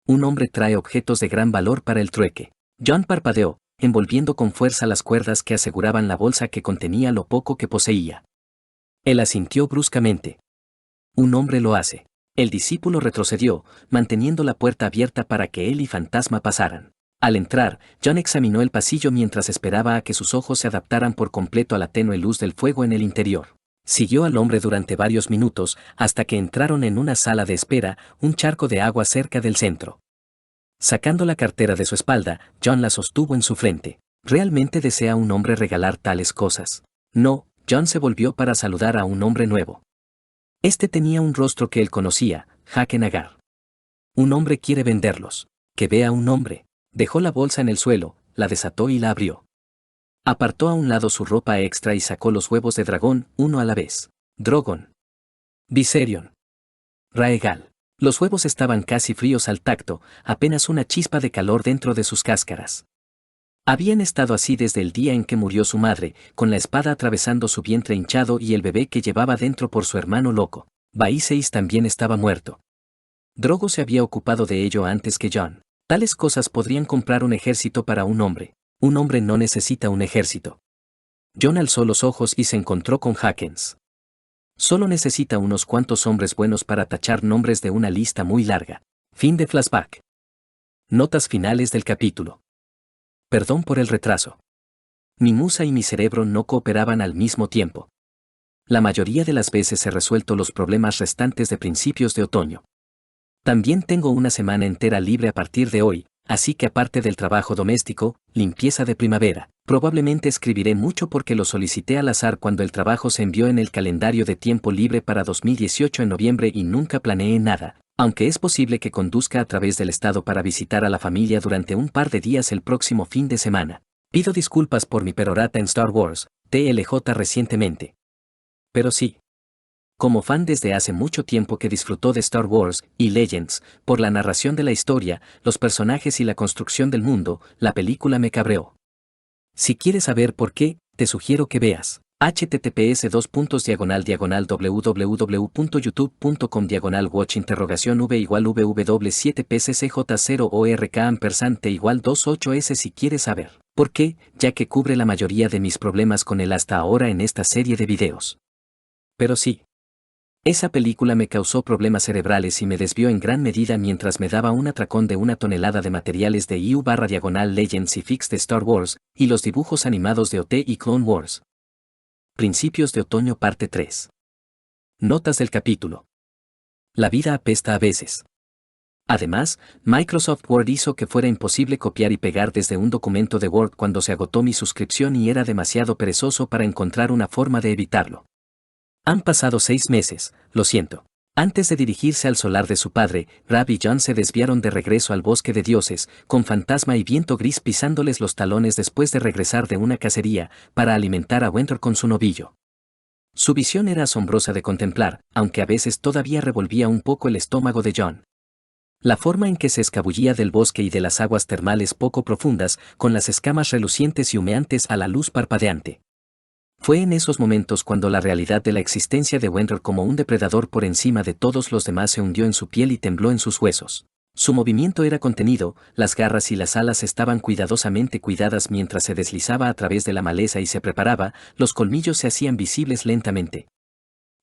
Un hombre trae objetos de gran valor para el trueque. Jon parpadeó, envolviendo con fuerza las cuerdas que aseguraban la bolsa que contenía lo poco que poseía. Él asintió bruscamente. Un hombre lo hace. El discípulo retrocedió, manteniendo la puerta abierta para que él y Fantasma pasaran. Al entrar, Jon examinó el pasillo mientras esperaba a que sus ojos se adaptaran por completo a la tenue luz del fuego en el interior. Siguió al hombre durante varios minutos, hasta que entraron en una sala de espera, un charco de agua cerca del centro. Sacando la cartera de su espalda, Jon la sostuvo en su frente. ¿Realmente desea un hombre regalar tales cosas? No, Jon se volvió para saludar a un hombre nuevo. Este tenía un rostro que él conocía, Jaqen H'ghar. Un hombre quiere venderlos. Que vea un hombre. Dejó la bolsa en el suelo, la desató y la abrió. Apartó a un lado su ropa extra y sacó los huevos de dragón, uno a la vez. Drogon. Viserion. Rhaegal. Los huevos estaban casi fríos al tacto, apenas una chispa de calor dentro de sus cáscaras. Habían estado así desde el día en que murió su madre, con la espada atravesando su vientre hinchado y el bebé que llevaba dentro por su hermano loco. Vaíseis también estaba muerto. Drogo se había ocupado de ello antes que Jon. Tales cosas podrían comprar un ejército para un hombre. Un hombre no necesita un ejército. Jon alzó los ojos y se encontró con Hawkins. Solo necesita unos cuantos hombres buenos para tachar nombres de una lista muy larga. Fin de flashback. Notas finales del capítulo. Perdón por el retraso. Mi musa y mi cerebro no cooperaban al mismo tiempo. La mayoría de las veces he resuelto los problemas restantes de principios de otoño. También tengo una semana entera libre a partir de hoy, así que aparte del trabajo doméstico, limpieza de primavera, probablemente escribiré mucho porque lo solicité al azar cuando el trabajo se envió en el calendario de tiempo libre para 2018 en noviembre y nunca planeé nada, aunque es posible que conduzca a través del estado para visitar a la familia durante un par de días el próximo fin de semana. Pido disculpas por mi perorata en Star Wars, TLJ recientemente. Pero sí. Como fan desde hace mucho tiempo que disfrutó de Star Wars y Legends, por la narración de la historia, los personajes y la construcción del mundo, la película me cabreó. Si quieres saber por qué, te sugiero que veas https://www.youtube.com/watch-wv7pcj0ork&t = 28s si quieres saber por qué, ya que cubre la mayoría de mis problemas con él hasta ahora en esta serie de videos. Pero sí. Esa película me causó problemas cerebrales y me desvió en gran medida mientras me daba un atracón de 1 tonelada de materiales de EU/Legends y Fix de Star Wars, y los dibujos animados de OT y Clone Wars. Principios de otoño parte 3. Notas del capítulo. La vida apesta a veces. Además, Microsoft Word hizo que fuera imposible copiar y pegar desde un documento de Word cuando se agotó mi suscripción y era demasiado perezoso para encontrar una forma de evitarlo. Han pasado 6 meses, lo siento. Antes de dirigirse al solar de su padre, Rab y John se desviaron de regreso al bosque de dioses, con Fantasma y Viento Gris pisándoles los talones después de regresar de una cacería, para alimentar a Wendell con su novillo. Su visión era asombrosa de contemplar, aunque a veces todavía revolvía un poco el estómago de John. La forma en que se escabullía del bosque y de las aguas termales poco profundas, con las escamas relucientes y humeantes a la luz parpadeante. Fue en esos momentos cuando la realidad de la existencia de Wendell como un depredador por encima de todos los demás se hundió en su piel y tembló en sus huesos. Su movimiento era contenido, las garras y las alas estaban cuidadosamente cuidadas mientras se deslizaba a través de la maleza y se preparaba, los colmillos se hacían visibles lentamente.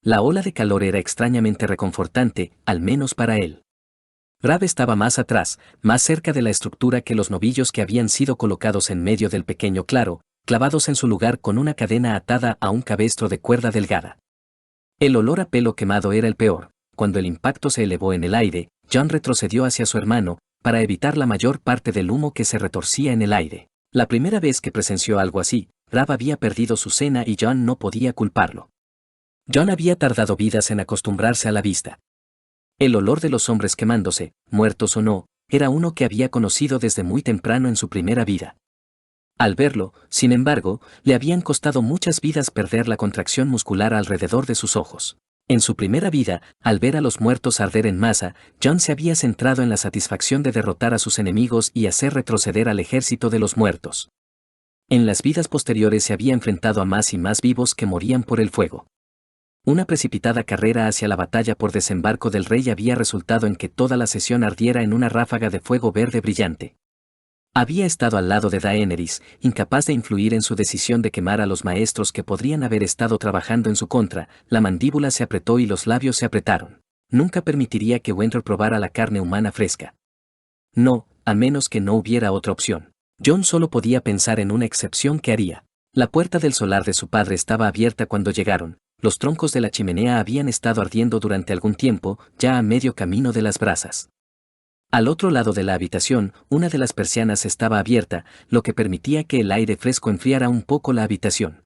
La ola de calor era extrañamente reconfortante, al menos para él. Rab estaba más atrás, más cerca de la estructura que los novillos que habían sido colocados en medio del pequeño claro, clavados en su lugar con una cadena atada a un cabestro de cuerda delgada. El olor a pelo quemado era el peor. Cuando el impacto se elevó en el aire, John retrocedió hacia su hermano, para evitar la mayor parte del humo que se retorcía en el aire. La primera vez que presenció algo así, Rab había perdido su cena y John no podía culparlo. John había tardado vidas en acostumbrarse a la vista. El olor de los hombres quemándose, muertos o no, era uno que había conocido desde muy temprano en su primera vida. Al verlo, sin embargo, le habían costado muchas vidas perder la contracción muscular alrededor de sus ojos. En su primera vida, al ver a los muertos arder en masa, John se había centrado en la satisfacción de derrotar a sus enemigos y hacer retroceder al ejército de los muertos. En las vidas posteriores se había enfrentado a más y más vivos que morían por el fuego. Una precipitada carrera hacia la batalla por desembarco del rey había resultado en que toda la sesión ardiera en una ráfaga de fuego verde brillante. Había estado al lado de Daenerys, incapaz de influir en su decisión de quemar a los maestros que podrían haber estado trabajando en su contra, la mandíbula se apretó y los labios se apretaron. Nunca permitiría que Wendell probara la carne humana fresca. No, a menos que no hubiera otra opción. John solo podía pensar en una excepción que haría. La puerta del solar de su padre estaba abierta cuando llegaron. Los troncos de la chimenea habían estado ardiendo durante algún tiempo, ya a medio camino de las brasas. Al otro lado de la habitación, una de las persianas estaba abierta, lo que permitía que el aire fresco enfriara un poco la habitación.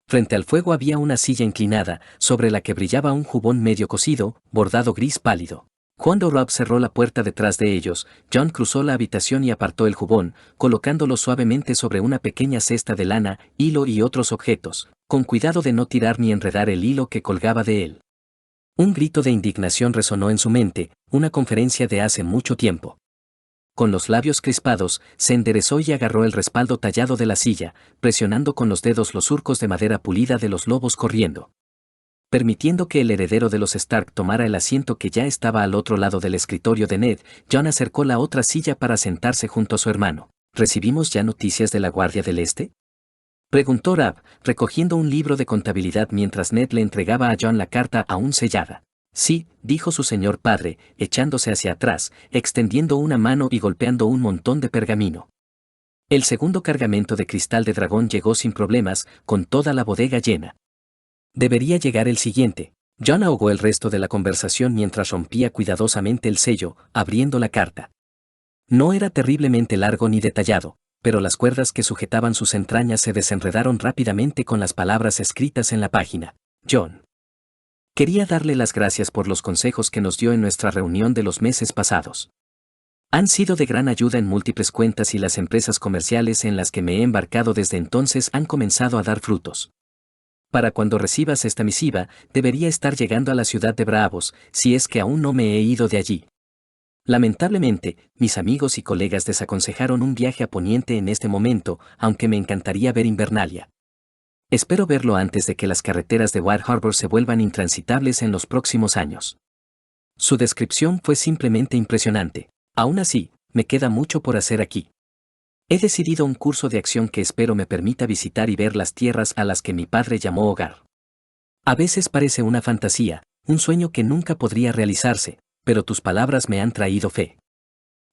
Frente al fuego había una silla inclinada, sobre la que brillaba un jubón medio cocido, bordado gris pálido. Cuando Rob cerró la puerta detrás de ellos, John cruzó la habitación y apartó el jubón, colocándolo suavemente sobre una pequeña cesta de lana, hilo y otros objetos, con cuidado de no tirar ni enredar el hilo que colgaba de él. Un grito de indignación resonó en su mente, una conferencia de hace mucho tiempo. Con los labios crispados, se enderezó y agarró el respaldo tallado de la silla, presionando con los dedos los surcos de madera pulida de los lobos corriendo. Permitiendo que el heredero de los Stark tomara el asiento que ya estaba al otro lado del escritorio de Ned, John acercó la otra silla para sentarse junto a su hermano. ¿Recibimos ya noticias de la Guardia del Este?, preguntó Rab, recogiendo un libro de contabilidad mientras Ned le entregaba a John la carta aún sellada. Sí, dijo su señor padre, echándose hacia atrás, extendiendo una mano y golpeando un montón de pergamino. El segundo cargamento de cristal de dragón llegó sin problemas, con toda la bodega llena. Debería llegar el siguiente. John ahogó el resto de la conversación mientras rompía cuidadosamente el sello, abriendo la carta. No era terriblemente largo ni detallado, pero las cuerdas que sujetaban sus entrañas se desenredaron rápidamente con las palabras escritas en la página. John. Quería darle las gracias por los consejos que nos dio en nuestra reunión de los meses pasados. Han sido de gran ayuda en múltiples cuentas y las empresas comerciales en las que me he embarcado desde entonces han comenzado a dar frutos. Para cuando recibas esta misiva, debería estar llegando a la ciudad de Braavos, si es que aún no me he ido de allí. Lamentablemente, mis amigos y colegas desaconsejaron un viaje a Poniente en este momento, aunque me encantaría ver Invernalia. Espero verlo antes de que las carreteras de White Harbor se vuelvan intransitables en los próximos años. Su descripción fue simplemente impresionante. Aún así, me queda mucho por hacer aquí. He decidido un curso de acción que espero me permita visitar y ver las tierras a las que mi padre llamó hogar. A veces parece una fantasía, un sueño que nunca podría realizarse, pero tus palabras me han traído fe.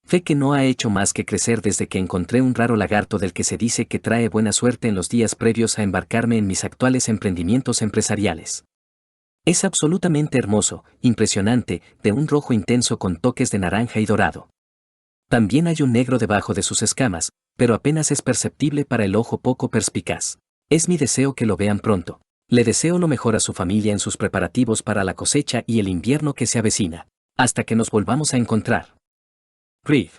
Fe que no ha hecho más que crecer desde que encontré un raro lagarto del que se dice que trae buena suerte en los días previos a embarcarme en mis actuales emprendimientos empresariales. Es absolutamente hermoso, impresionante, de un rojo intenso con toques de naranja y dorado. También hay un negro debajo de sus escamas, pero apenas es perceptible para el ojo poco perspicaz. Es mi deseo que lo vean pronto. Le deseo lo mejor a su familia en sus preparativos para la cosecha y el invierno que se avecina. Hasta que nos volvamos a encontrar. Reeve.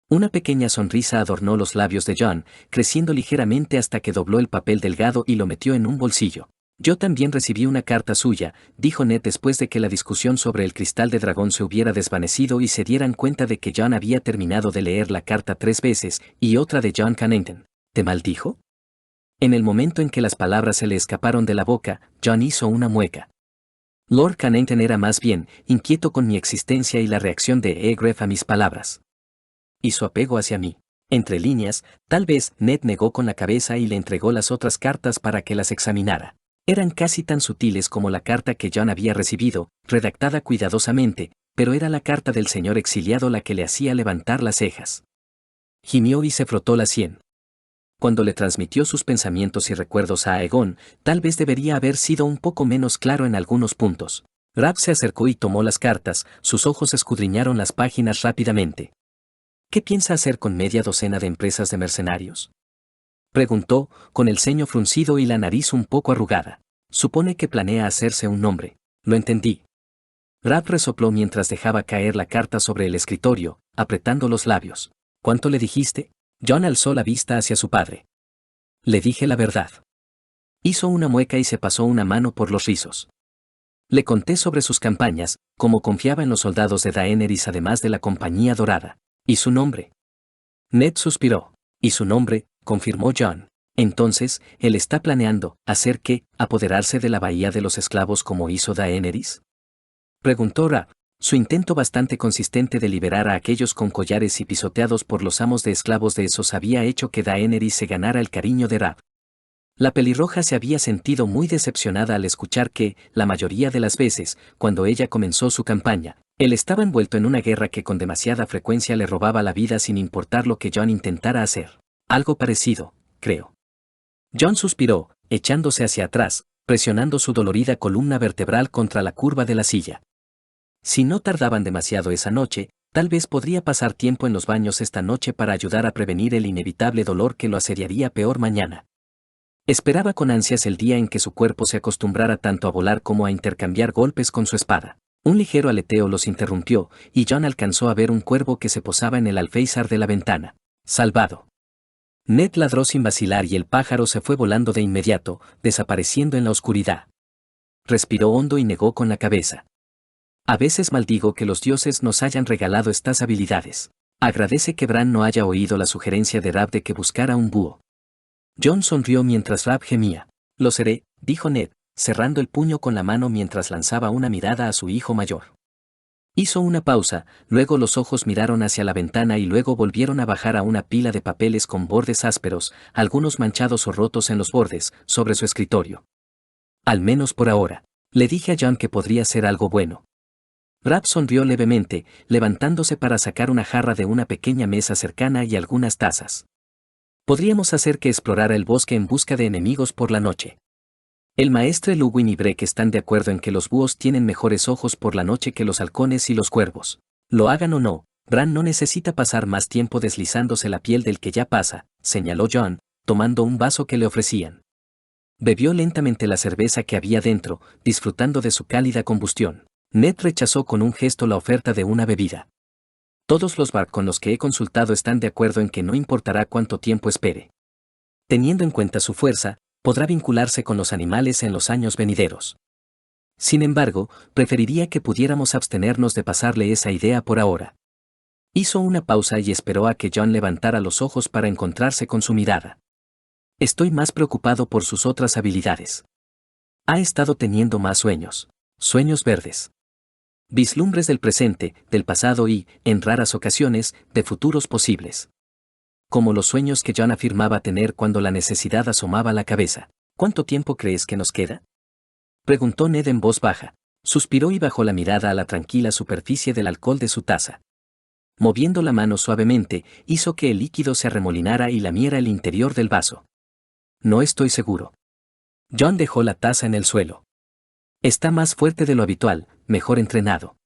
Una pequeña sonrisa adornó los labios de John, creciendo ligeramente hasta que dobló el papel delgado y lo metió en un bolsillo. Yo también recibí una carta suya, dijo Ned después de que la discusión sobre el cristal de dragón se hubiera desvanecido y se dieran cuenta de que John había terminado de leer la carta 3 veces, y otra de John Cannington. ¿Te maldijo? En el momento en que las palabras se le escaparon de la boca, John hizo una mueca. Lord Cannington era más bien inquieto con mi existencia y la reacción de Egref a mis palabras. Y su apego hacia mí. Entre líneas, tal vez Ned negó con la cabeza y le entregó las otras cartas para que las examinara. Eran casi tan sutiles como la carta que John había recibido, redactada cuidadosamente, pero era la carta del señor exiliado la que le hacía levantar las cejas. Gimió y se frotó la sien. Cuando le transmitió sus pensamientos y recuerdos a Aegon, tal vez debería haber sido un poco menos claro en algunos puntos. Rab se acercó y tomó las cartas, sus ojos escudriñaron las páginas rápidamente. ¿Qué piensa hacer con media docena de empresas de mercenarios? Preguntó, con el ceño fruncido y la nariz un poco arrugada. Supone que planea hacerse un nombre. Lo entendí. Rab resopló mientras dejaba caer la carta sobre el escritorio, apretando los labios. ¿Cuánto le dijiste? John alzó la vista hacia su padre. Le dije la verdad. Hizo una mueca y se pasó una mano por los rizos. Le conté sobre sus campañas, cómo confiaba en los soldados de Daenerys además de la Compañía Dorada. ¿Y su nombre? Ned suspiró. ¿Y su nombre?, confirmó John. Entonces, ¿él está planeando hacer qué, apoderarse de la bahía de los esclavos como hizo Daenerys? Preguntó Rab. Su intento bastante consistente de liberar a aquellos con collares y pisoteados por los amos de esclavos de esos había hecho que Daenerys se ganara el cariño de Rab. La pelirroja se había sentido muy decepcionada al escuchar que, la mayoría de las veces, cuando ella comenzó su campaña, él estaba envuelto en una guerra que con demasiada frecuencia le robaba la vida sin importar lo que John intentara hacer. Algo parecido, creo. John suspiró, echándose hacia atrás, presionando su dolorida columna vertebral contra la curva de la silla. Si no tardaban demasiado esa noche, tal vez podría pasar tiempo en los baños esta noche para ayudar a prevenir el inevitable dolor que lo asediaría peor mañana. Esperaba con ansias el día en que su cuerpo se acostumbrara tanto a volar como a intercambiar golpes con su espada. Un ligero aleteo los interrumpió, y John alcanzó a ver un cuervo que se posaba en el alféizar de la ventana. Salvado. Ned ladró sin vacilar y el pájaro se fue volando de inmediato, desapareciendo en la oscuridad. Respiró hondo y negó con la cabeza. A veces maldigo que los dioses nos hayan regalado estas habilidades. Agradece que Bran no haya oído la sugerencia de Rab de que buscara un búho. John sonrió mientras Rab gemía. Lo seré, dijo Ned, cerrando el puño con la mano mientras lanzaba una mirada a su hijo mayor. Hizo una pausa, luego los ojos miraron hacia la ventana y luego volvieron a bajar a una pila de papeles con bordes ásperos, algunos manchados o rotos en los bordes, sobre su escritorio. Al menos por ahora. Le dije a John que podría ser algo bueno. Rab sonrió levemente, levantándose para sacar una jarra de una pequeña mesa cercana y algunas tazas. Podríamos hacer que explorara el bosque en busca de enemigos por la noche. El maestre Luwin y Breck están de acuerdo en que los búhos tienen mejores ojos por la noche que los halcones y los cuervos. Lo hagan o no, Bran no necesita pasar más tiempo deslizándose la piel del que ya pasa, señaló John, tomando un vaso que le ofrecían. Bebió lentamente la cerveza que había dentro, disfrutando de su cálida combustión. Ned rechazó con un gesto la oferta de una bebida. Todos los bar con los que he consultado están de acuerdo en que no importará cuánto tiempo espere. Teniendo en cuenta su fuerza, podrá vincularse con los animales en los años venideros. Sin embargo, preferiría que pudiéramos abstenernos de pasarle esa idea por ahora. Hizo una pausa y esperó a que John levantara los ojos para encontrarse con su mirada. Estoy más preocupado por sus otras habilidades. Ha estado teniendo más sueños. Sueños verdes. Vislumbres del presente, del pasado y, en raras ocasiones, de futuros posibles. Como los sueños que John afirmaba tener cuando la necesidad asomaba la cabeza. ¿Cuánto tiempo crees que nos queda?, preguntó Ned en voz baja. Suspiró y bajó la mirada a la tranquila superficie del alcohol de su taza. Moviendo la mano suavemente, hizo que el líquido se arremolinara y lamiera el interior del vaso. No estoy seguro. John dejó la taza en el suelo. Está más fuerte de lo habitual, mejor entrenado.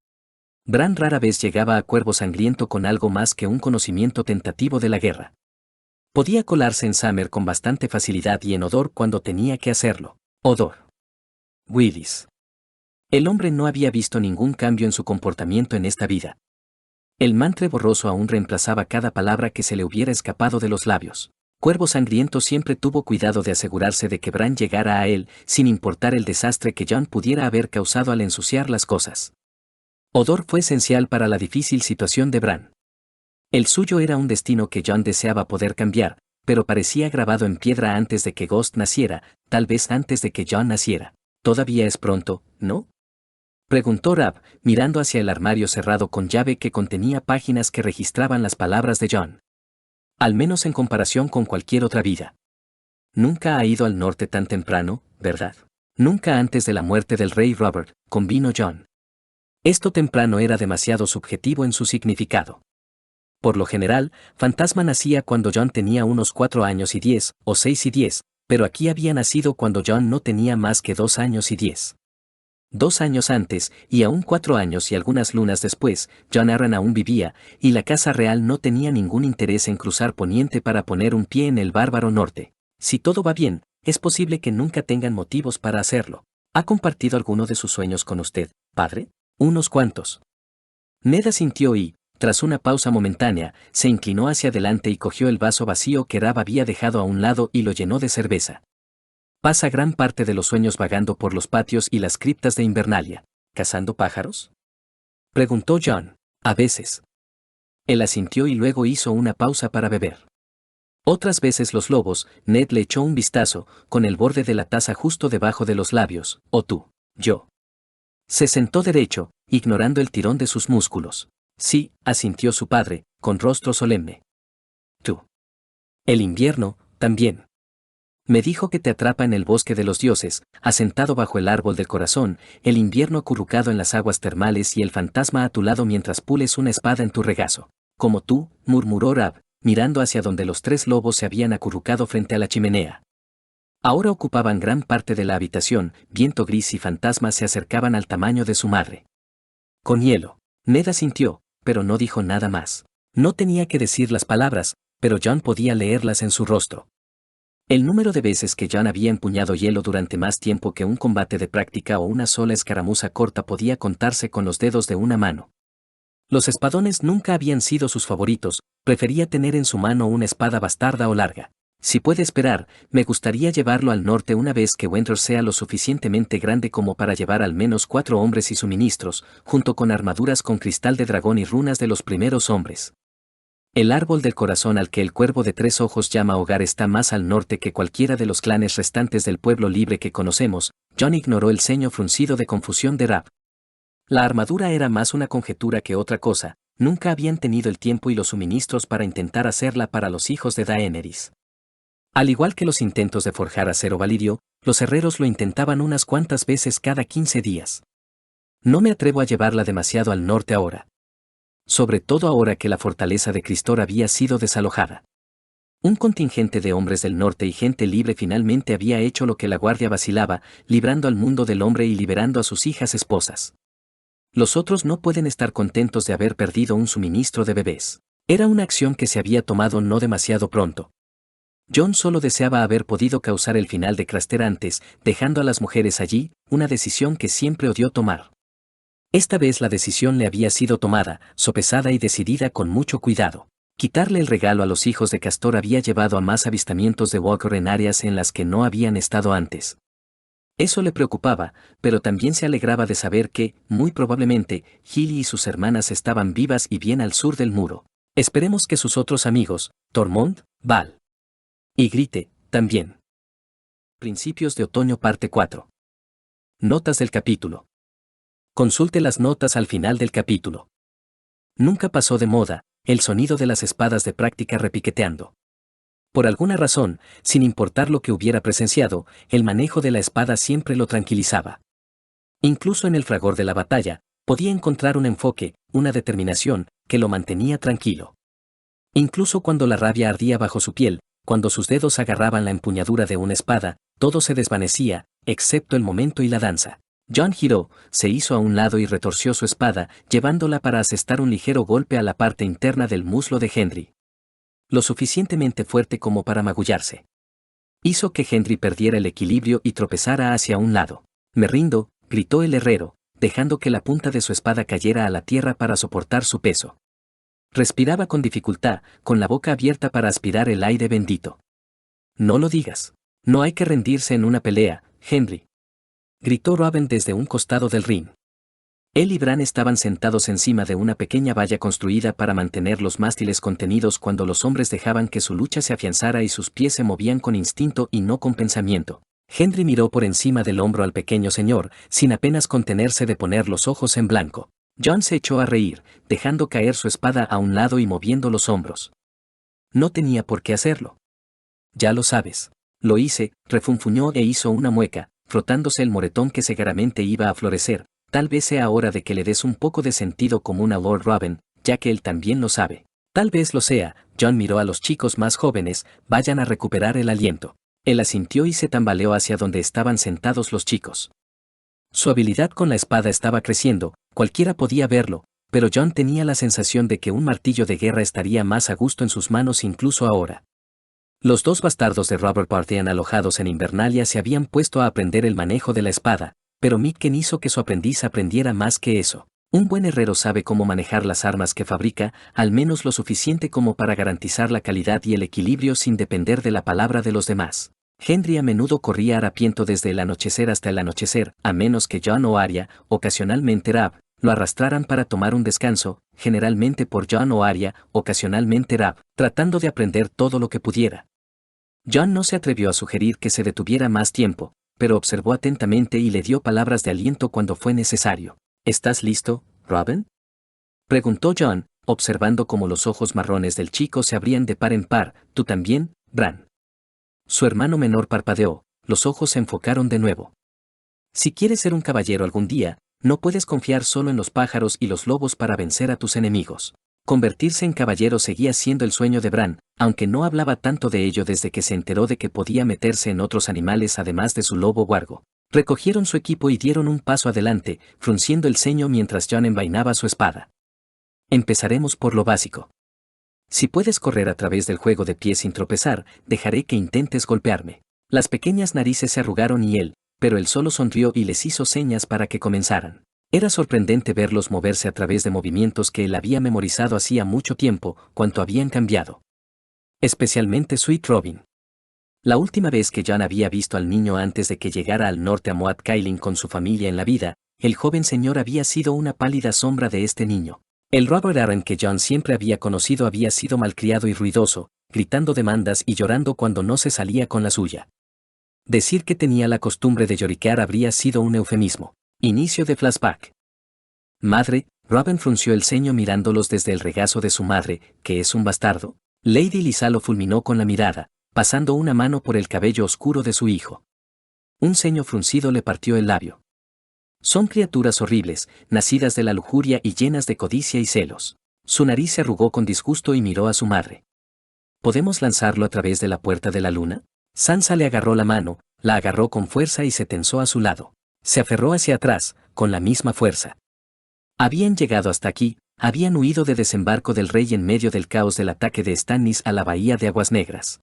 Bran rara vez llegaba a Cuervo Sangriento con algo más que un conocimiento tentativo de la guerra. Podía colarse en Summer con bastante facilidad y en Hodor cuando tenía que hacerlo. Hodor. Willis. El hombre no había visto ningún cambio en su comportamiento en esta vida. El mantre borroso aún reemplazaba cada palabra que se le hubiera escapado de los labios. Cuervo Sangriento siempre tuvo cuidado de asegurarse de que Bran llegara a él, sin importar el desastre que Jon pudiera haber causado al ensuciar las cosas. Hodor fue esencial para la difícil situación de Bran. El suyo era un destino que Jon deseaba poder cambiar, pero parecía grabado en piedra antes de que Ghost naciera, tal vez antes de que Jon naciera. Todavía es pronto, ¿no? Preguntó Rab, mirando hacia el armario cerrado con llave que contenía páginas que registraban las palabras de Jon. Al menos en comparación con cualquier otra vida. Nunca ha ido al norte tan temprano, ¿verdad? Nunca antes de la muerte del rey Robert, convino Jon. Esto temprano era demasiado subjetivo en su significado. Por lo general, Fantasma nacía cuando Jon tenía unos 4 años y 10, o 6 y 10, pero aquí había nacido cuando Jon no tenía más que 2 años y 10. 2 años antes, y aún 4 años y algunas lunas después, Jon Arryn aún vivía, y la Casa Real no tenía ningún interés en cruzar Poniente para poner un pie en el bárbaro norte. Si todo va bien, es posible que nunca tengan motivos para hacerlo. ¿Ha compartido alguno de sus sueños con usted, padre? Unos cuantos. Ned asintió y, tras una pausa momentánea, se inclinó hacia adelante y cogió el vaso vacío que Rab había dejado a un lado y lo llenó de cerveza. Pasa gran parte de los sueños vagando por los patios y las criptas de Invernalia. ¿Cazando pájaros? Preguntó Jon. A veces. Él asintió y luego hizo una pausa para beber. Otras veces los lobos. Ned le echó un vistazo, con el borde de la taza justo debajo de los labios. ¿O tú? Yo. Se sentó derecho, ignorando el tirón de sus músculos. Sí, asintió su padre, con rostro solemne. Tú. El invierno, también. Me dijo que te atrapa en el bosque de los dioses, asentado bajo el árbol del corazón, el invierno acurrucado en las aguas termales y el fantasma a tu lado mientras pules una espada en tu regazo. Como tú, murmuró Rab, mirando hacia donde los 3 lobos se habían acurrucado frente a la chimenea. Ahora ocupaban gran parte de la habitación, viento gris y fantasma se acercaban al tamaño de su madre. Con hielo. Ned asintió, pero no dijo nada más. No tenía que decir las palabras, pero Jon podía leerlas en su rostro. El número de veces que Jon había empuñado hielo durante más tiempo que un combate de práctica o una sola escaramuza corta podía contarse con los dedos de una mano. Los espadones nunca habían sido sus favoritos, prefería tener en su mano una espada bastarda o larga. Si puede esperar, me gustaría llevarlo al norte una vez que Winter sea lo suficientemente grande como para llevar al menos 4 hombres y suministros, junto con armaduras con cristal de dragón y runas de los primeros hombres. El árbol del corazón al que el cuervo de 3 ojos llama hogar está más al norte que cualquiera de los clanes restantes del pueblo libre que conocemos. Jon ignoró el ceño fruncido de confusión de Rab. La armadura era más una conjetura que otra cosa, nunca habían tenido el tiempo y los suministros para intentar hacerla para los hijos de Daenerys. Al igual que los intentos de forjar acero valirio, los herreros lo intentaban unas cuantas veces cada 15 días. No me atrevo a llevarla demasiado al norte ahora. Sobre todo ahora que la fortaleza de Cristor había sido desalojada. Un contingente de hombres del norte y gente libre finalmente había hecho lo que la guardia vacilaba, librando al mundo del hombre y liberando a sus hijas esposas. Los otros no pueden estar contentos de haber perdido un suministro de bebés. Era una acción que se había tomado no demasiado pronto. Jon solo deseaba haber podido causar el final de Craster antes, dejando a las mujeres allí, una decisión que siempre odió tomar. Esta vez la decisión le había sido tomada, sopesada y decidida con mucho cuidado. Quitarle el regalo a los hijos de Castor había llevado a más avistamientos de Walker en áreas en las que no habían estado antes. Eso le preocupaba, pero también se alegraba de saber que, muy probablemente, Gilly y sus hermanas estaban vivas y bien al sur del muro. Esperemos que sus otros amigos, Tormund, Val y Grite, también. Principios de otoño parte 4. Notas del capítulo. Consulte las notas al final del capítulo. Nunca pasó de moda, el sonido de las espadas de práctica repiqueteando. Por alguna razón, sin importar lo que hubiera presenciado, el manejo de la espada siempre lo tranquilizaba. Incluso en el fragor de la batalla, podía encontrar un enfoque, una determinación, que lo mantenía tranquilo. Incluso cuando la rabia ardía bajo su piel, cuando sus dedos agarraban la empuñadura de una espada, todo se desvanecía, excepto el momento y la danza. Jon giró, se hizo a un lado y retorció su espada, llevándola para asestar un ligero golpe a la parte interna del muslo de Henry. Lo suficientemente fuerte como para magullarse. Hizo que Henry perdiera el equilibrio y tropezara hacia un lado. «Me rindo», gritó el herrero, dejando que la punta de su espada cayera a la tierra para soportar su peso. Respiraba con dificultad, con la boca abierta para aspirar el aire bendito. «No lo digas. No hay que rendirse en una pelea, Henry», gritó Robb desde un costado del ring. Él y Bran estaban sentados encima de una pequeña valla construida para mantener los mástiles contenidos cuando los hombres dejaban que su lucha se afianzara y sus pies se movían con instinto y no con pensamiento. Henry miró por encima del hombro al pequeño señor, sin apenas contenerse de poner los ojos en blanco. Jon se echó a reír, dejando caer su espada a un lado y moviendo los hombros. No tenía por qué hacerlo. «Ya lo sabes. Lo hice», refunfuñó e hizo una mueca, frotándose el moretón que seguramente iba a florecer. «Tal vez sea hora de que le des un poco de sentido común a Lord Robb, ya que él también lo sabe». «Tal vez lo sea», Jon miró a los chicos más jóvenes, «vayan a recuperar el aliento». Él asintió y se tambaleó hacia donde estaban sentados los chicos. Su habilidad con la espada estaba creciendo, cualquiera podía verlo, pero Jon tenía la sensación de que un martillo de guerra estaría más a gusto en sus manos incluso ahora. Los dos bastardos de Robert Baratheon alojados en Invernalia se habían puesto a aprender el manejo de la espada, pero Mitken hizo que su aprendiz aprendiera más que eso. Un buen herrero sabe cómo manejar las armas que fabrica, al menos lo suficiente como para garantizar la calidad y el equilibrio sin depender de la palabra de los demás. Henry a menudo corría harapiento desde el anochecer hasta el anochecer, a menos que Jon o Arya, ocasionalmente Rab, lo arrastraran para tomar un descanso, generalmente por Jon o Arya, ocasionalmente Rab, tratando de aprender todo lo que pudiera. Jon no se atrevió a sugerir que se detuviera más tiempo, pero observó atentamente y le dio palabras de aliento cuando fue necesario. «¿Estás listo, Robin?», preguntó Jon, observando cómo los ojos marrones del chico se abrían de par en par. «¿Tú también, Bran?». Su hermano menor parpadeó, los ojos se enfocaron de nuevo. «Si quieres ser un caballero algún día, no puedes confiar solo en los pájaros y los lobos para vencer a tus enemigos». Convertirse en caballero seguía siendo el sueño de Bran, aunque no hablaba tanto de ello desde que se enteró de que podía meterse en otros animales además de su lobo huargo. Recogieron su equipo y dieron un paso adelante, frunciendo el ceño mientras Jon envainaba su espada. «Empezaremos por lo básico. Si puedes correr a través del juego de pie sin tropezar, dejaré que intentes golpearme». Las pequeñas narices se arrugaron pero él solo sonrió y les hizo señas para que comenzaran. Era sorprendente verlos moverse a través de movimientos que él había memorizado hacía mucho tiempo, cuánto habían cambiado. Especialmente Sweet Robin. La última vez que Jon había visto al niño antes de que llegara al norte a Moat Cailin con su familia en la vida, el joven señor había sido una pálida sombra de este niño. El Robert Arryn que Jon siempre había conocido había sido malcriado y ruidoso, gritando demandas y llorando cuando no se salía con la suya. Decir que tenía la costumbre de lloriquear habría sido un eufemismo. Inicio de flashback. «Madre», Robin frunció el ceño mirándolos desde el regazo de su madre, ¿que es un bastardo? Lady Lysa lo fulminó con la mirada, pasando una mano por el cabello oscuro de su hijo. Un ceño fruncido le partió el labio. «Son criaturas horribles, nacidas de la lujuria y llenas de codicia y celos». Su nariz se arrugó con disgusto y miró a su madre. «¿Podemos lanzarlo a través de la puerta de la luna?». Sansa le agarró la mano, la agarró con fuerza y se tensó a su lado. Se aferró hacia atrás, con la misma fuerza. Habían llegado hasta aquí, habían huido de desembarco del rey en medio del caos del ataque de Stannis a la bahía de Aguas Negras.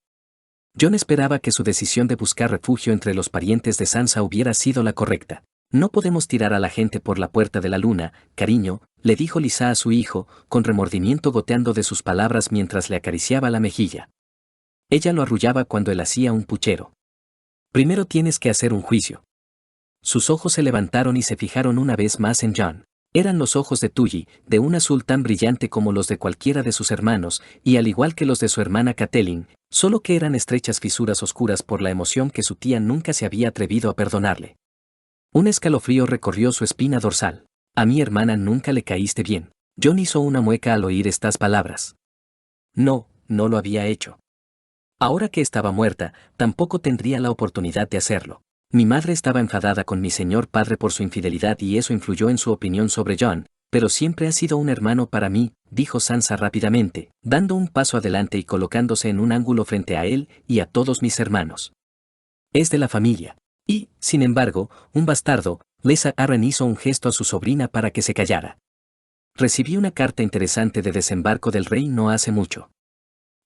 Jon esperaba que su decisión de buscar refugio entre los parientes de Sansa hubiera sido la correcta. «No podemos tirar a la gente por la puerta de la luna, cariño», le dijo Lysa a su hijo, con remordimiento goteando de sus palabras mientras le acariciaba la mejilla. Ella lo arrullaba cuando él hacía un puchero. «Primero tienes que hacer un juicio». Sus ojos se levantaron y se fijaron una vez más en Jon. Eran los ojos de Tully, de un azul tan brillante como los de cualquiera de sus hermanos, y al igual que los de su hermana Catelyn, solo que eran estrechas fisuras oscuras por la emoción que su tía nunca se había atrevido a perdonarle. Un escalofrío recorrió su espina dorsal. «A mi hermana nunca le caíste bien». Jon hizo una mueca al oír estas palabras. No lo había hecho. Ahora que estaba muerta, tampoco tendría la oportunidad de hacerlo. Mi madre estaba enfadada con mi señor padre por su infidelidad y eso influyó en su opinión sobre Jon, pero siempre ha sido un hermano para mí, dijo Sansa rápidamente, dando un paso adelante y colocándose en un ángulo frente a él y a todos mis hermanos. Es de la familia. Y, sin embargo, un bastardo, Lisa Arryn hizo un gesto a su sobrina para que se callara. Recibí una carta interesante de desembarco del rey no hace mucho.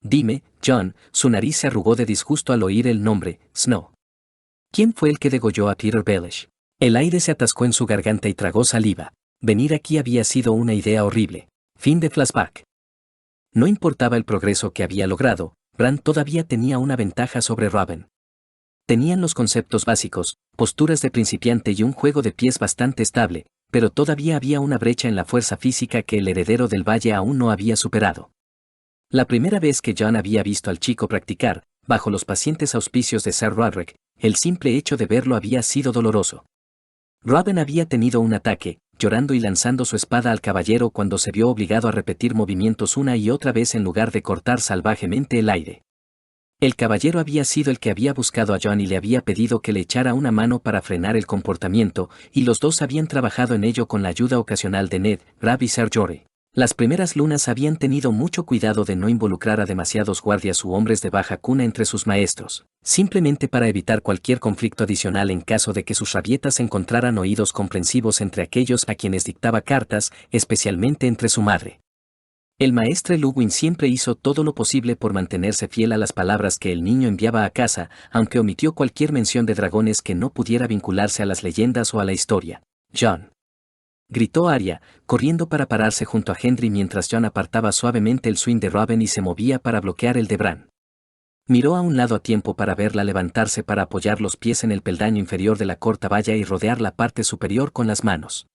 Dime, John, su nariz se arrugó de disgusto al oír el nombre, Snow. ¿Quién fue el que degolló a Peter Baelish? El aire se atascó en su garganta y tragó saliva. Venir aquí había sido una idea horrible. Fin de flashback. No importaba el progreso que había logrado, Bran todavía tenía una ventaja sobre Robin. Tenían los conceptos básicos, posturas de principiante y un juego de pies bastante estable, pero todavía había una brecha en la fuerza física que el heredero del Valle aún no había superado. La primera vez que Jon había visto al chico practicar, bajo los pacientes auspicios de Ser Roderick, el simple hecho de verlo había sido doloroso. Robin había tenido un ataque, llorando y lanzando su espada al caballero cuando se vio obligado a repetir movimientos una y otra vez en lugar de cortar salvajemente el aire. El caballero había sido el que había buscado a Jon y le había pedido que le echara una mano para frenar el comportamiento, y los dos habían trabajado en ello con la ayuda ocasional de Ned, Brav y Ser Jorah. Las primeras lunas habían tenido mucho cuidado de no involucrar a demasiados guardias u hombres de baja cuna entre sus maestros, simplemente para evitar cualquier conflicto adicional en caso de que sus rabietas encontraran oídos comprensivos entre aquellos a quienes dictaba cartas, especialmente entre su madre. El maestre Luwin siempre hizo todo lo posible por mantenerse fiel a las palabras que el niño enviaba a casa, aunque omitió cualquier mención de dragones que no pudiera vincularse a las leyendas o a la historia. Jon. Gritó Arya, corriendo para pararse junto a Gendry mientras Jon apartaba suavemente el swing de Robin y se movía para bloquear el de Bran. Miró a un lado a tiempo para verla levantarse para apoyar los pies en el peldaño inferior de la corta valla y rodear la parte superior con las manos.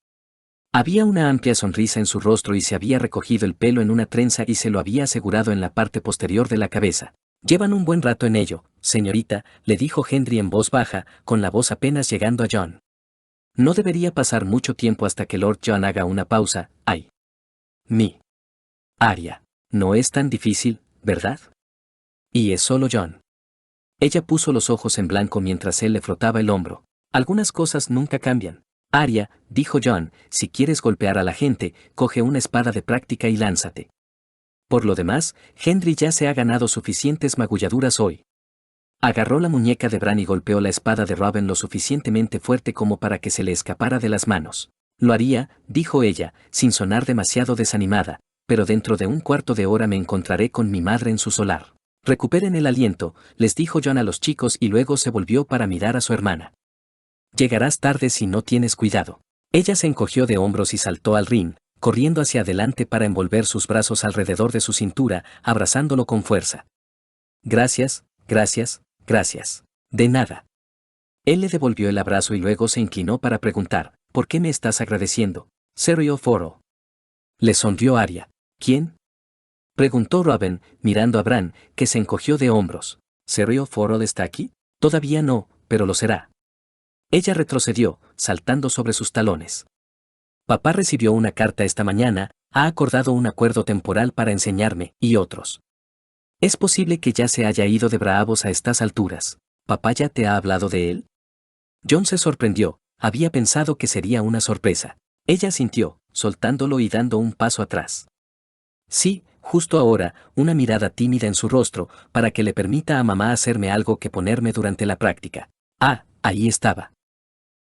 Había una amplia sonrisa en su rostro y se había recogido el pelo en una trenza y se lo había asegurado en la parte posterior de la cabeza. Llevan un buen rato en ello, señorita, le dijo Gendry en voz baja, con la voz apenas llegando a Jon. No debería pasar mucho tiempo hasta que Lord Jon haga una pausa. Ay. Arya. No es tan difícil, ¿verdad? Y es solo Jon. Ella puso los ojos en blanco mientras él le frotaba el hombro. Algunas cosas nunca cambian. Arya, dijo Jon, si quieres golpear a la gente, coge una espada de práctica y lánzate. Por lo demás, Gendry ya se ha ganado suficientes magulladuras hoy. Agarró la muñeca de Bran y golpeó la espada de Robin lo suficientemente fuerte como para que se le escapara de las manos. Lo haría, dijo ella, sin sonar demasiado desanimada, pero dentro de un cuarto de hora me encontraré con mi madre en su solar. Recuperen el aliento, les dijo Jon a los chicos y luego se volvió para mirar a su hermana. Llegarás tarde si no tienes cuidado. Ella se encogió de hombros y saltó al ring, corriendo hacia adelante para envolver sus brazos alrededor de su cintura, abrazándolo con fuerza. Gracias, gracias, gracias. De nada. Él le devolvió el abrazo y luego se inclinó para preguntar, ¿por qué me estás agradeciendo? Syrio Forel. Le sonrió Arya. ¿Quién? Preguntó Robin, mirando a Bran, que se encogió de hombros. ¿Syrio Forel está aquí? Todavía no, pero lo será. Ella retrocedió, saltando sobre sus talones. Papá recibió una carta esta mañana, ha acordado un acuerdo temporal para enseñarme, y otros. Es posible que ya se haya ido de Braavos a estas alturas. ¿Papá ya te ha hablado de él? Jon se sorprendió, había pensado que sería una sorpresa. Ella sintió, soltándolo y dando un paso atrás. Sí, justo ahora, una mirada tímida en su rostro, para que le permita a mamá hacerme algo que ponerme durante la práctica. Ah, ahí estaba.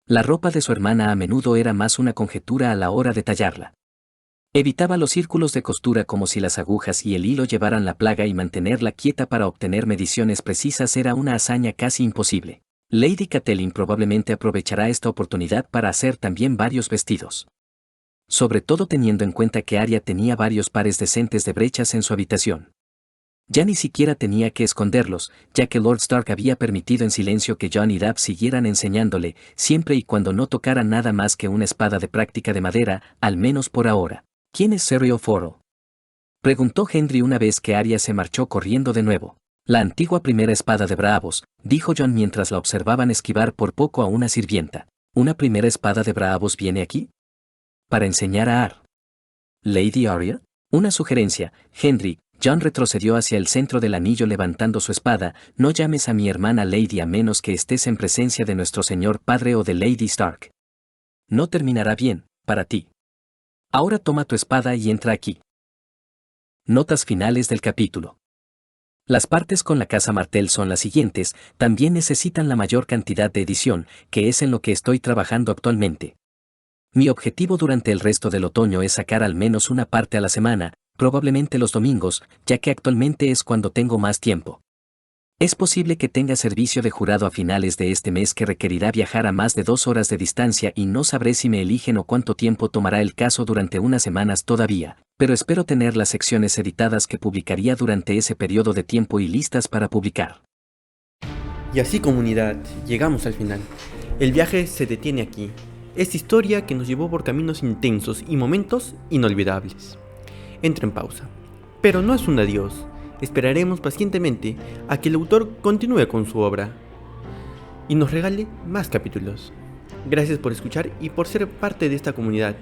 La ropa de su hermana a menudo era más una conjetura a la hora de tallarla. Evitaba los círculos de costura como si las agujas y el hilo llevaran la plaga y mantenerla quieta para obtener mediciones precisas era una hazaña casi imposible. Lady Catelyn probablemente aprovechará esta oportunidad para hacer también varios vestidos. Sobre todo teniendo en cuenta que Arya tenía varios pares decentes de brechas en su habitación. Ya ni siquiera tenía que esconderlos, ya que Lord Stark había permitido en silencio que Jon y Dab siguieran enseñándole, siempre y cuando no tocaran nada más que una espada de práctica de madera, al menos por ahora. ¿Quién es Syrio Forel? Preguntó Gendry una vez que Arya se marchó corriendo de nuevo. La antigua primera espada de Braavos, dijo Jon mientras la observaban esquivar por poco a una sirvienta. ¿Una primera espada de Braavos viene aquí? Para enseñar a Ar. ¿Lady Arya? Una sugerencia, Gendry. Jon retrocedió hacia el centro del anillo levantando su espada. No llames a mi hermana Lady a menos que estés en presencia de nuestro señor padre o de Lady Stark. No terminará bien, para ti. Ahora toma tu espada y entra aquí. Notas finales del capítulo. Las partes con la casa Martel son las siguientes, también necesitan la mayor cantidad de edición, que es en lo que estoy trabajando actualmente. Mi objetivo durante el resto del otoño es sacar al menos una parte a la semana, probablemente los domingos, ya que actualmente es cuando tengo más tiempo. Es posible que tenga servicio de jurado a finales de este mes que requerirá viajar a más de 2 horas de distancia y no sabré si me eligen o cuánto tiempo tomará el caso durante unas semanas todavía, pero espero tener las secciones editadas que publicaría durante ese periodo de tiempo y listas para publicar. Y así, comunidad, llegamos al final. El viaje se detiene aquí. Esta historia que nos llevó por caminos intensos y momentos inolvidables. Entra en pausa. Pero no es un adiós. Esperaremos pacientemente a que el autor continúe con su obra y nos regale más capítulos. Gracias por escuchar y por ser parte de esta comunidad.